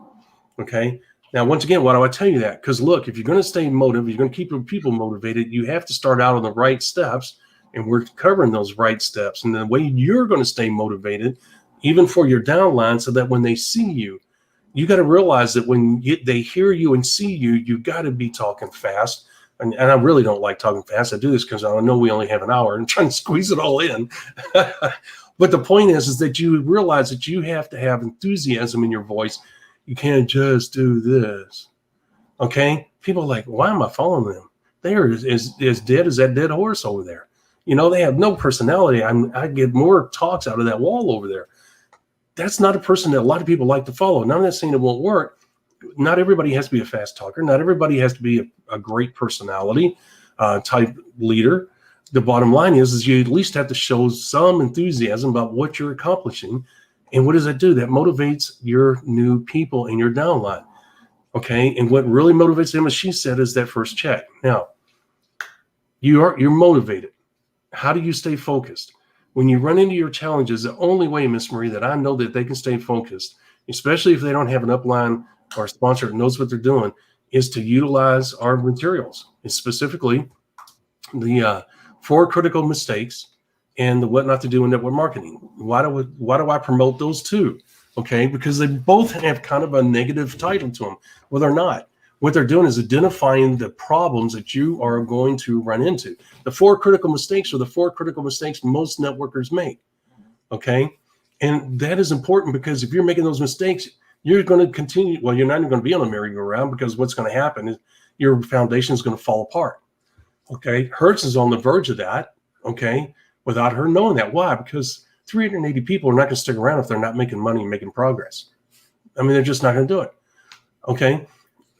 Okay. Now, once again, why do I tell you that? Because look, if you're going to stay motivated, you're going to keep your people motivated, you have to start out on the right steps. And we're covering those right steps. And the way you're going to stay motivated, even for your downline, so that when they see you, you got to realize that when they hear you and see you, you got to be talking fast. And I really don't like talking fast. I do this because I know we only have an hour and trying to squeeze it all in. But the point is that you realize that you have to have enthusiasm in your voice. You can't just do this. Okay? People are like, why am I following them? They are as dead as that dead horse over there. They have no personality. I get more talks out of that wall over there. That's not a person that a lot of people like to follow. Now, I'm not saying it won't work. Not everybody has to be a fast talker. Not everybody has to be a great personality type leader. The bottom line is you at least have to show some enthusiasm about what you're accomplishing. And what does that do? That motivates your new people in your downline. Okay. And what really motivates them, as she said, is that first check. Now, you're motivated. How do you stay focused? When you run into your challenges, the only way, Miss Marie, that I know that they can stay focused, especially if they don't have an upline or a sponsor that knows what they're doing, is to utilize our materials, and specifically the 4 critical mistakes and the what not to do in network marketing. Why do I promote those two? Okay, because they both have kind of a negative title to them. Well, they're not. What they're doing is identifying the problems that you are going to run into. The 4 critical mistakes are the 4 critical mistakes most networkers make. Okay, and that is important because if you're making those mistakes, you're going to continue. Well, you're not even going to be on a merry-go-round because what's going to happen is your foundation is going to fall apart. Okay, Hertz is on the verge of that. Okay, without her knowing that. Why? Because 380 people are not going to stick around if they're not making money and making progress. I mean, they're just not going to do it. Okay.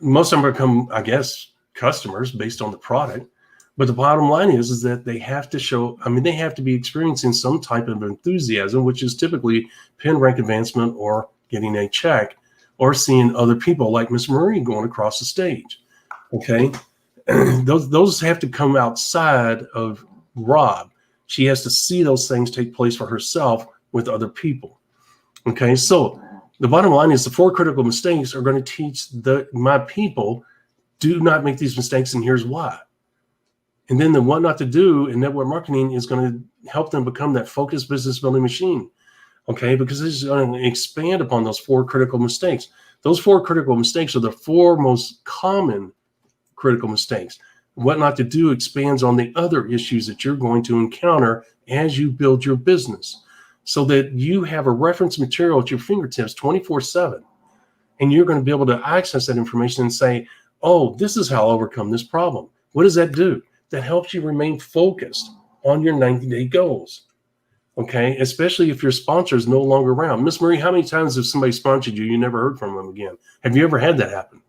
Most of them become, I guess, customers based on the product. But the bottom line is that they have to show, they have to be experiencing some type of enthusiasm, which is typically pin rank advancement or getting a check or seeing other people like Miss Marie going across the stage. Okay. Those have to come outside of Rob. She has to see those things take place for herself with other people. Okay. So the bottom line is the 4 critical mistakes are going to teach my people, do not make these mistakes, and here's why. And then the what not to do in network marketing is going to help them become that focused business building machine. Okay, because this is going to expand upon those 4 critical mistakes. Those 4 critical mistakes are the 4 most common critical mistakes. What not to do expands on the other issues that you're going to encounter as you build your business, so that you have a reference material at your fingertips 24/7. And you're going to be able to access that information and say, oh, this is how I'll overcome this problem. What does that do? That helps you remain focused on your 90-day goals. Okay, especially if your sponsor is no longer around. Miss Marie, how many times have somebody sponsored you, you never heard from them again? Have you ever had that happen?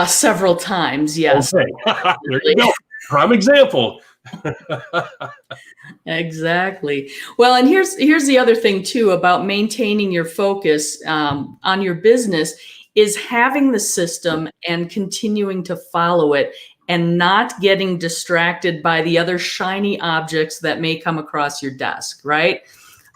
Several times, yes. Okay. There you go. Prime example. Exactly. Well, and here's the other thing too about maintaining your focus on your business is having the system and continuing to follow it and not getting distracted by the other shiny objects that may come across your desk, right?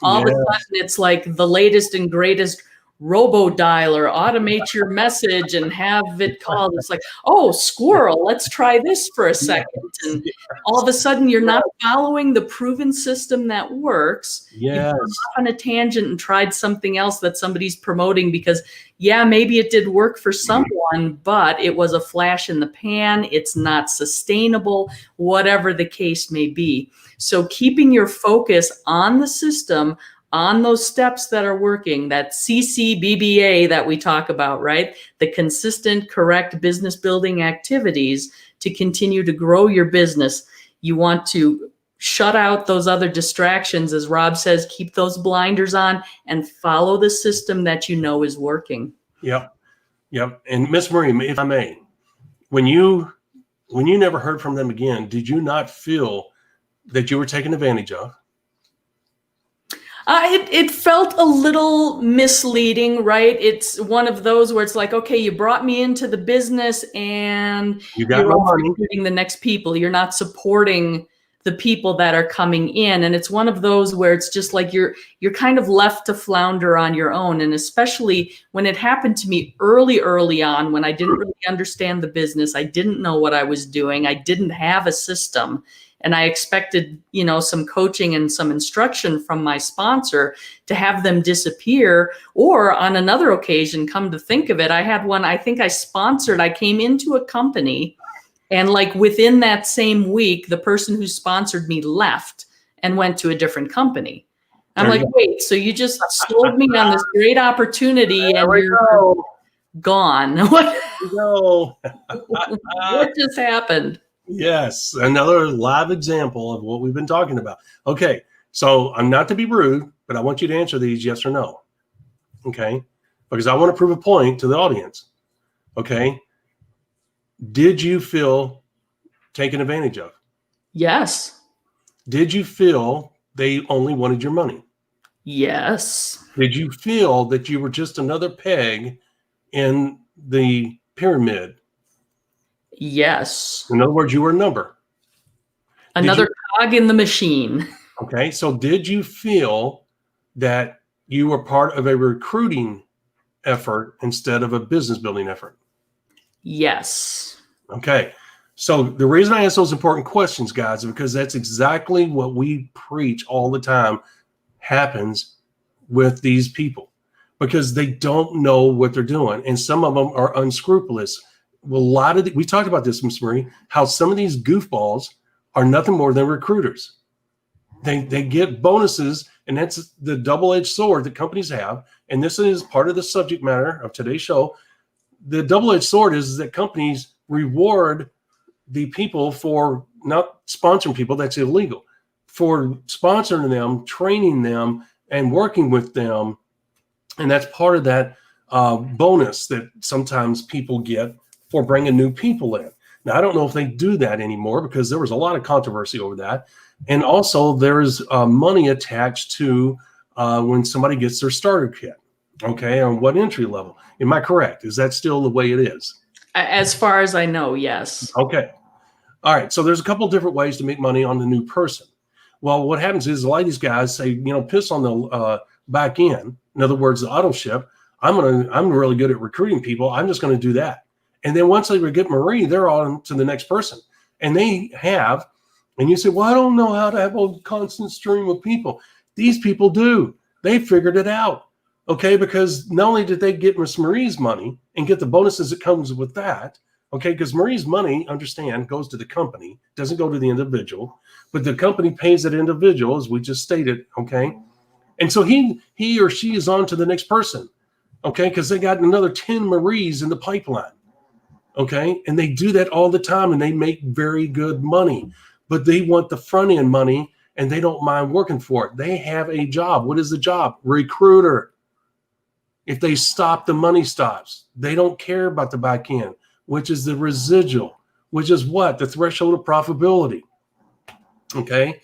All of a sudden, it's like the latest and greatest robo-dialer, automate your message and have it called. It's like, oh, squirrel, let's try this for a second. And all of a sudden, you're not following the proven system that works. Yes. You've gone off on a tangent and tried something else that somebody's promoting because, yeah, maybe it did work for someone, but it was a flash in the pan. It's not sustainable, whatever the case may be. So keeping your focus on the system, on those steps that are working, that CCBBA that we talk about, right? The consistent, correct business building activities to continue to grow your business. You want to shut out those other distractions. As Rob says, keep those blinders on and follow the system that you know is working. Yep. And Miss Marie, if I may, when you never heard from them again, did you not feel that you were taken advantage of? It felt a little misleading, right? It's one of those where it's like, okay, you brought me into the business and you're recruiting the next people. You're not supporting the people that are coming in. And it's one of those where it's just like you're kind of left to flounder on your own. And especially when it happened to me early on, when I didn't really understand the business, I didn't know what I was doing. I didn't have a system. And I expected, some coaching and some instruction from my sponsor to have them disappear. Or on another occasion, come to think of it, I had one, I think I came into a company and like within that same week, the person who sponsored me left and went to a different company. I'm like, wait, so you just sold me on this great opportunity and you're gone. What just happened? Yes, another live example of what we've been talking about. Okay, so I'm not to be rude, but I want you to answer these yes or no. Okay, because I want to prove a point to the audience. Okay, did you feel taken advantage of? Yes. Did you feel they only wanted your money? Yes. Did you feel that you were just another peg in the pyramid? Yes. In other words, you were a number. Another cog in the machine. Okay, so did you feel that you were part of a recruiting effort instead of a business building effort? Yes. Okay, so the reason I ask those important questions, guys, is because that's exactly what we preach all the time happens with these people, because they don't know what they're doing, and some of them are unscrupulous. Well, we talked about this, Ms. Marie, how some of these goofballs are nothing more than recruiters. They get bonuses, and that's the double-edged sword that companies have. And this is part of the subject matter of today's show. The double-edged sword is that companies reward the people for not sponsoring people. That's illegal. For sponsoring them, training them, and working with them. And that's part of that bonus that sometimes people get for bringing new people in. Now, I don't know if they do that anymore because there was a lot of controversy over that. And also there is money attached to when somebody gets their starter kit, okay, on what entry level. Am I correct? Is that still the way it is? As far as I know, yes. Okay. All right. So there's a couple different ways to make money on the new person. Well, what happens is a lot of these guys say, piss on the back end. In other words, the auto ship. I'm really good at recruiting people. I'm just going to do that. And then once they get Marie, they're on to the next person. And they have, and you say, well, I don't know how to have a constant stream of people. These people do. They figured it out. Okay, because not only did they get Miss Marie's money and get the bonuses that comes with that, okay, because Marie's money, understand, goes to the company, doesn't go to the individual, but the company pays that individual, as we just stated, okay? And so he or she is on to the next person, okay, because they got another 10 Maries in the pipeline, okay? And they do that all the time, and they make very good money, but they want the front end money, and they don't mind working for it. They have a job. What is the job? Recruiter. If they stop, the money stops. They don't care about the back end, which is the residual, which is what? The threshold of profitability. Okay?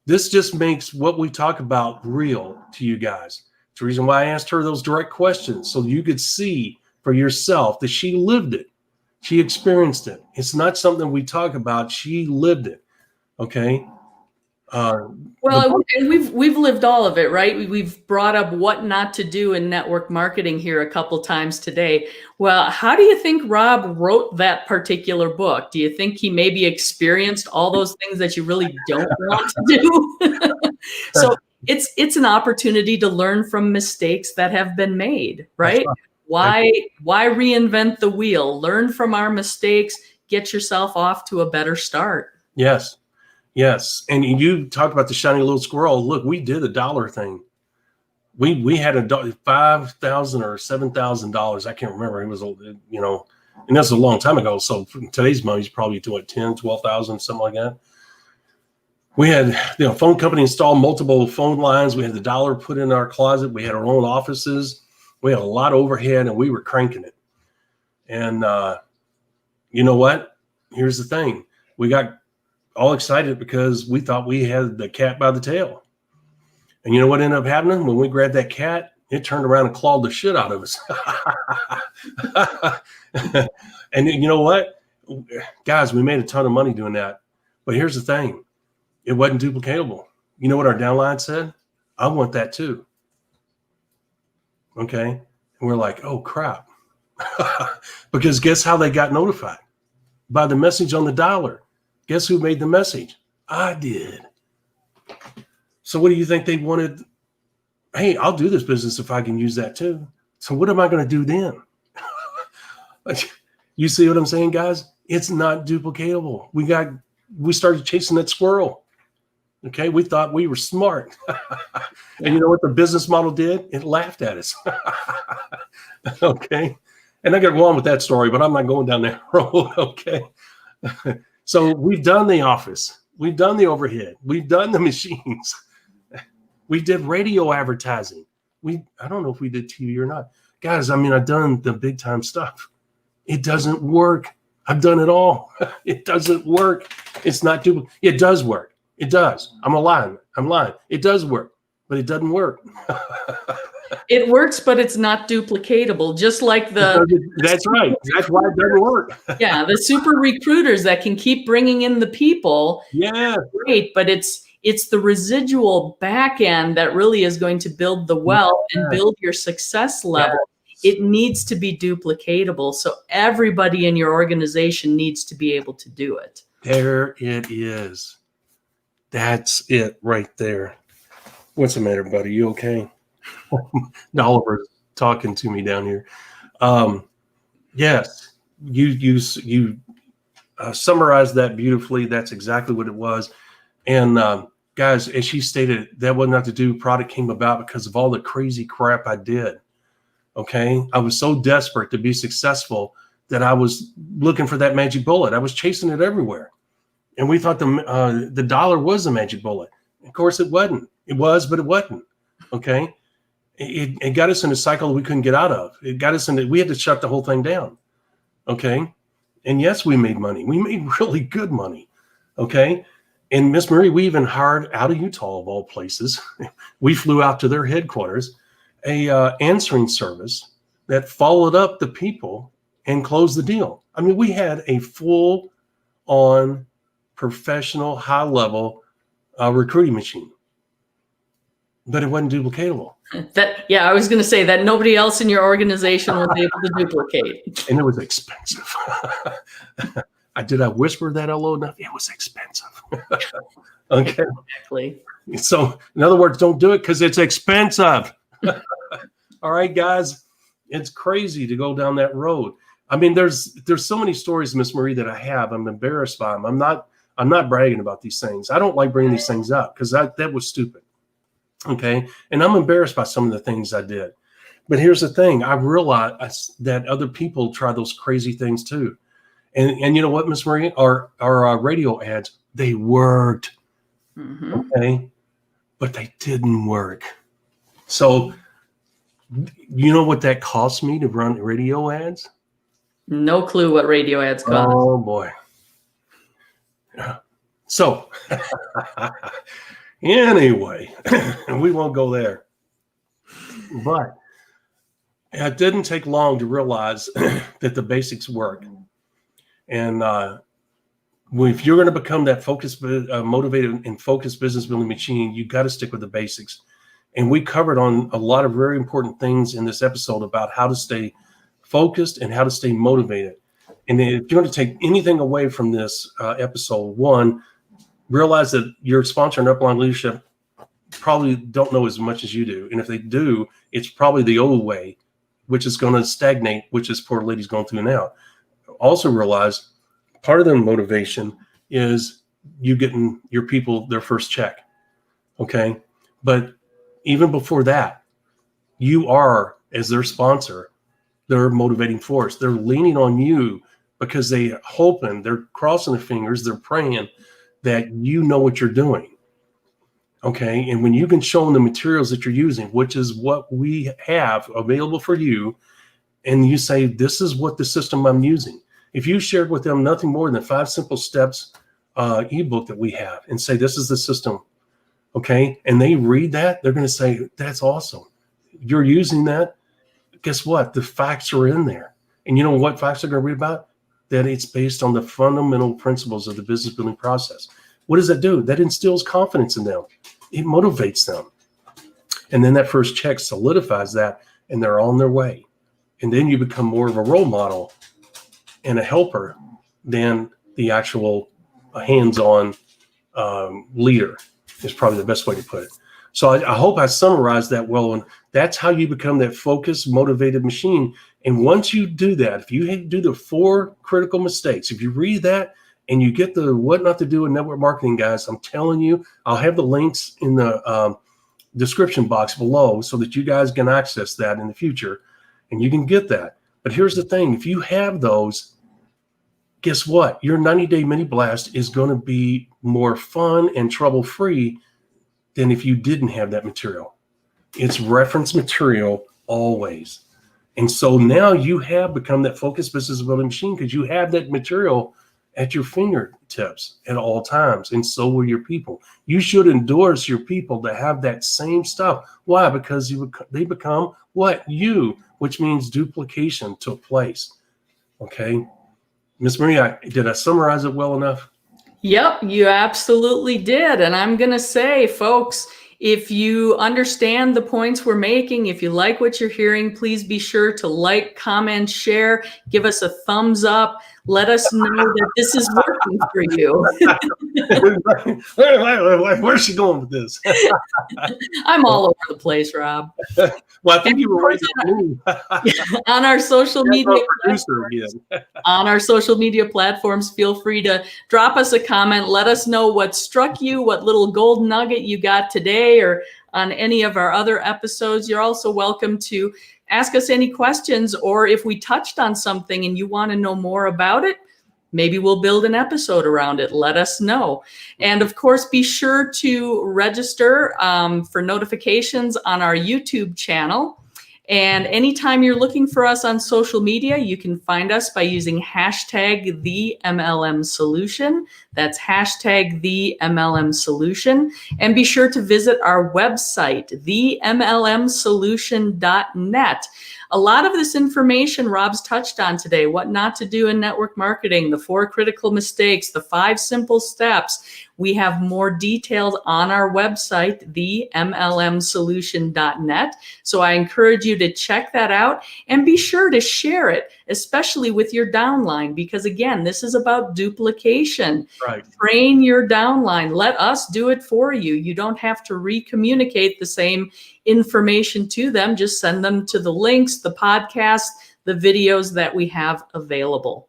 This just makes what we talk about real to you guys. It's the reason why I asked her those direct questions, so you could see for yourself that she lived it. She experienced it. It's not something we talk about. She lived it. Okay? Well, and we've lived all of it, right? We've brought up what not to do in network marketing here a couple times today. Well, how do you think Rob wrote that particular book? Do you think he maybe experienced all those things that you really don't want to do? So it's an opportunity to learn from mistakes that have been made, right? Why reinvent the wheel? Learn from our mistakes, get yourself off to a better start. Yes. Yes, and you talked about the shiny little squirrel. Look, we did a dollar thing. We had $5,000 or $7,000. I can't remember. It was, you know, and that's a long time ago. So today's money is probably to what, 10, 12,000, something like that. We had, you know, phone company install multiple phone lines. We had the dollar put in our closet. We had our own offices. We had a lot of overhead, and we were cranking it. And you know what? Here's the thing. We got all excited because we thought we had the cat by the tail. And you know what ended up happening? When we grabbed that cat, it turned around and clawed the shit out of us. And you know what? Guys, we made a ton of money doing that. But here's the thing. It wasn't duplicatable. You know what our downline said? I want that too. Okay. And we're like, oh, crap. Because guess how they got notified? By the message on the dollar. Guess who made the message? I did. So what do you think they wanted? Hey, I'll do this business if I can use that too. So what am I going to do then? You see what I'm saying, guys? It's not duplicatable. We started chasing that squirrel. Okay, we thought we were smart. And you know what the business model did? It laughed at us. Okay. And I got to go on with that story, but I'm not going down that road. Okay. So we've done the office. We've done the overhead. We've done the machines. We did radio advertising. I don't know if we did TV or not. Guys, I mean, I've done the big time stuff. It doesn't work. I've done it all. It doesn't work. It's not duplicable. It does work. It does. I'm lying. It does work, but it doesn't work. It works, but it's not duplicatable. Just like that's right. That's why it doesn't work. Yeah, the super recruiters that can keep bringing in the people. Yeah, great, but it's the residual back end that really is going to build the wealth and build your success level. Yeah. It needs to be duplicatable, so everybody in your organization needs to be able to do it. There it is. That's it right there. What's the matter, buddy? You okay? Oliver's talking to me down here. Yes, you summarized that beautifully. That's exactly what it was. And guys, as she stated, that was not to do. Product came about because of all the crazy crap I did. Okay, I was so desperate to be successful that I was looking for that magic bullet. I was chasing it everywhere, and we thought the dollar was the magic bullet. Of course, it wasn't. It was, but it wasn't. Okay. It got us in a cycle we couldn't get out of. It got us we had to shut the whole thing down. Okay. And yes, we made money. We made really good money. Okay. And Miss Marie, we even hired out of Utah, of all places. We flew out to their headquarters, a answering service that followed up the people and closed the deal. I mean, we had a full on professional, high level recruiting machine, but it wasn't duplicatable. I was going to say that nobody else in your organization was able to duplicate. And it was expensive. Did I whisper that out loud enough? It was expensive. Okay. Exactly. So in other words, don't do it because it's expensive. All right, guys, it's crazy to go down that road. I mean, there's so many stories, Miss Marie, that I have. I'm embarrassed by them. I'm not bragging about these things. I don't like bringing these things up because that was stupid. Okay. And I'm embarrassed by some of the things I did. But here's the thing. I realized that other people try those crazy things too. And you know what, Miss Marie, our radio ads, they worked. Mm-hmm. Okay. But they didn't work. So you know what that cost me to run radio ads? No clue what radio ads cost. Oh boy. So anyway, we won't go there. But it didn't take long to realize that the basics work. And if you're going to become that focused, motivated and focused business building machine, you got to stick with the basics. And we covered on a lot of very important things in this episode about how to stay focused and how to stay motivated. And if you're going to take anything away from this episode, one, realize that your sponsor and upline leadership probably don't know as much as you do. And if they do, it's probably the old way, which is going to stagnate, which this poor lady's going through now. Also realize part of their motivation is you getting your people their first check. Okay. But even before that, you are, as their sponsor, their motivating force. They're leaning on you because they're hoping, they're crossing their fingers, they're praying that you know what you're doing. Okay. And when you can show them the materials that you're using, which is what we have available for you, and you say, this is what the system I'm using. If you shared with them nothing more than 5 Simple Steps ebook that we have and say, this is the system. Okay. And they read that, they're going to say, that's awesome. You're using that. Guess what? The facts are in there. And you know what facts they're going to read about? That it's based on the fundamental principles of the business building process. What does that do? That instills confidence in them. It motivates them. And then that first check solidifies that, and they're on their way. And then you become more of a role model and a helper than the actual hands-on leader is probably the best way to put it. So I hope I summarized that well. And that's how you become that focused, motivated machine. And once you do that, if you do the 4 critical mistakes, if you read that and you get the what not to do in network marketing, guys, I'm telling you, I'll have the links in the description box below so that you guys can access that in the future and you can get that. But here's the thing. If you have those, guess what? Your 90-day mini blast is going to be more fun and trouble-free than if you didn't have that material. It's reference material always. And so now you have become that focused business building machine because you have that material at your fingertips at all times. And so will your people. You should endorse your people to have that same stuff. Why? Because they become what? You, which means duplication took place. Okay. Miss Marie, did I summarize it well enough? Yep, you absolutely did. And I'm going to say, folks, if you understand the points we're making, if you like what you're hearing, please be sure to like, comment, share, give us a thumbs up. Let us know that this is working for you. Where's she going with this? I'm all over the place, Rob. Well, I think you were on our social media on our social media platforms, feel free to drop us a comment. Let us know what struck you, what little gold nugget you got today, or on any of our other episodes. You're also welcome to ask us any questions, or if we touched on something and you want to know more about it, maybe we'll build an episode around it. Let us know. And of course, be sure to register for notifications on our YouTube channel. And anytime you're looking for us on social media, you can find us by using hashtag #TheMLMSolution. That's hashtag #TheMLMSolution. And be sure to visit our website, themlmsolution.net. A lot of this information Rob's touched on today, what not to do in network marketing, the 4 critical mistakes, the 5 simple steps. We have more details on our website, themlmsolution.net. So I encourage you to check that out and be sure to share it, especially with your downline, because again, this is about duplication. Right. Train your downline. Let us do it for you. You don't have to re-communicate the same information to them. Just send them to the links, the podcast, the videos that we have available.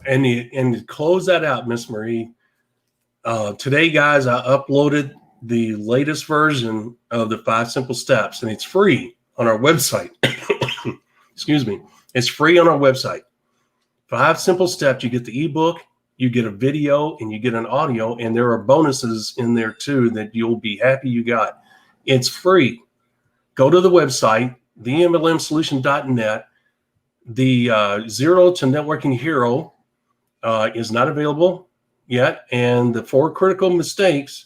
And to close that out, Miss Marie, today, guys, I uploaded the latest version of the 5 Simple Steps, and it's free on our website. Excuse me. It's free on our website. 5 Simple Steps. You get the ebook, you get a video, and you get an audio, and there are bonuses in there too that you'll be happy you got. It's free. Go to the website, themlmsolution.net. The Zero to Networking Hero is not available yet, and the 4 Critical Mistakes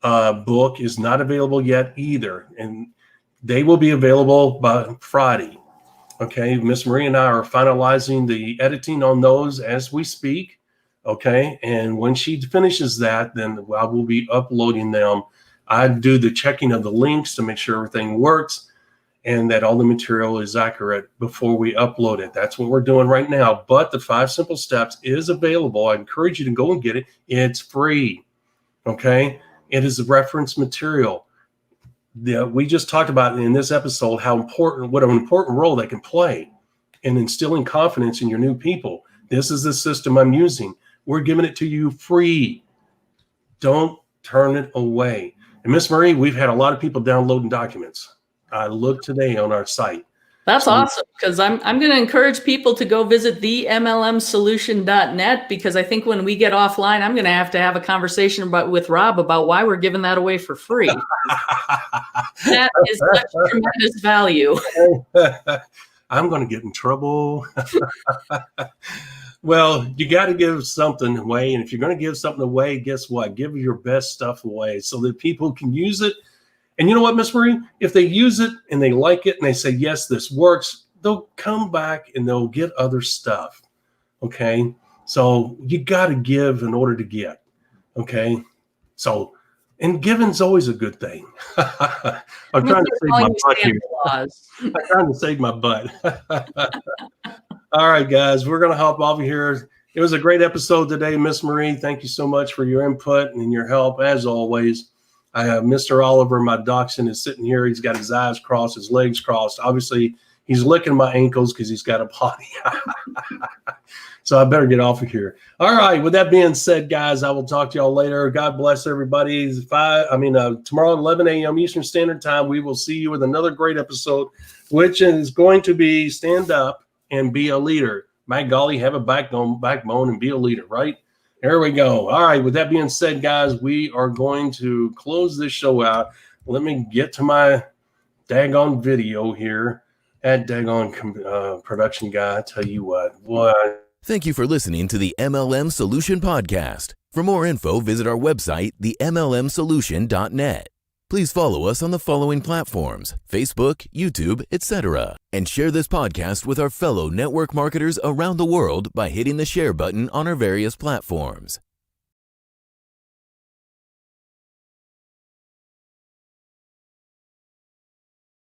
book is not available yet either, and they will be available by Friday. Okay, Miss Marie and I are finalizing the editing on those as we speak. Okay, and when she finishes that, then I will be uploading them. I do the checking of the links to make sure everything works and that all the material is accurate before we upload it. That's what we're doing right now. But the 5 Simple Steps is available. I encourage you to go and get it. It's free. Okay, it is a reference material. We just talked about in this episode what an important role they can play in instilling confidence in your new people. This is the system I'm using. We're giving it to you free. Don't turn it away. And Miss Marie, we've had a lot of people downloading documents. I looked today on our site. That's awesome, because I'm going to encourage people to go visit themlmsolution.net, because I think when we get offline, I'm going to have a conversation with Rob about why we're giving that away for free. That is such tremendous value. I'm going to get in trouble. Well, you got to give something away. And if you're going to give something away, guess what? Give your best stuff away so that people can use it. And you know what, Miss Marie? If they use it and they like it and they say, yes, this works, they'll come back and they'll get other stuff. Okay. So you got to give in order to get. Okay. So, and giving's always a good thing. I'm trying to save my butt here. I'm trying to save my butt. All right, guys, we're going to hop over here. It was a great episode today, Miss Marie. Thank you so much for your input and your help, as always. I have Mr. Oliver, my dachshund, is sitting here. He's got his eyes crossed, his legs crossed. Obviously, he's licking my ankles because he's got a potty. So I better get off of here. All right. With that being said, guys, I will talk to y'all later. God bless everybody. Tomorrow at 11 a.m. Eastern Standard Time, we will see you with another great episode, which is going to be Stand Up and Be a Leader. My golly, have a backbone and be a leader, right? There we go. All right. With that being said, guys, we are going to close this show out. Let me get to my daggone video here. That daggone production guy. I tell you what. Thank you for listening to the MLM Solution Podcast. For more info, visit our website, themlmsolution.net. Please follow us on the following platforms: Facebook, YouTube, etc. And share this podcast with our fellow network marketers around the world by hitting the share button on our various platforms.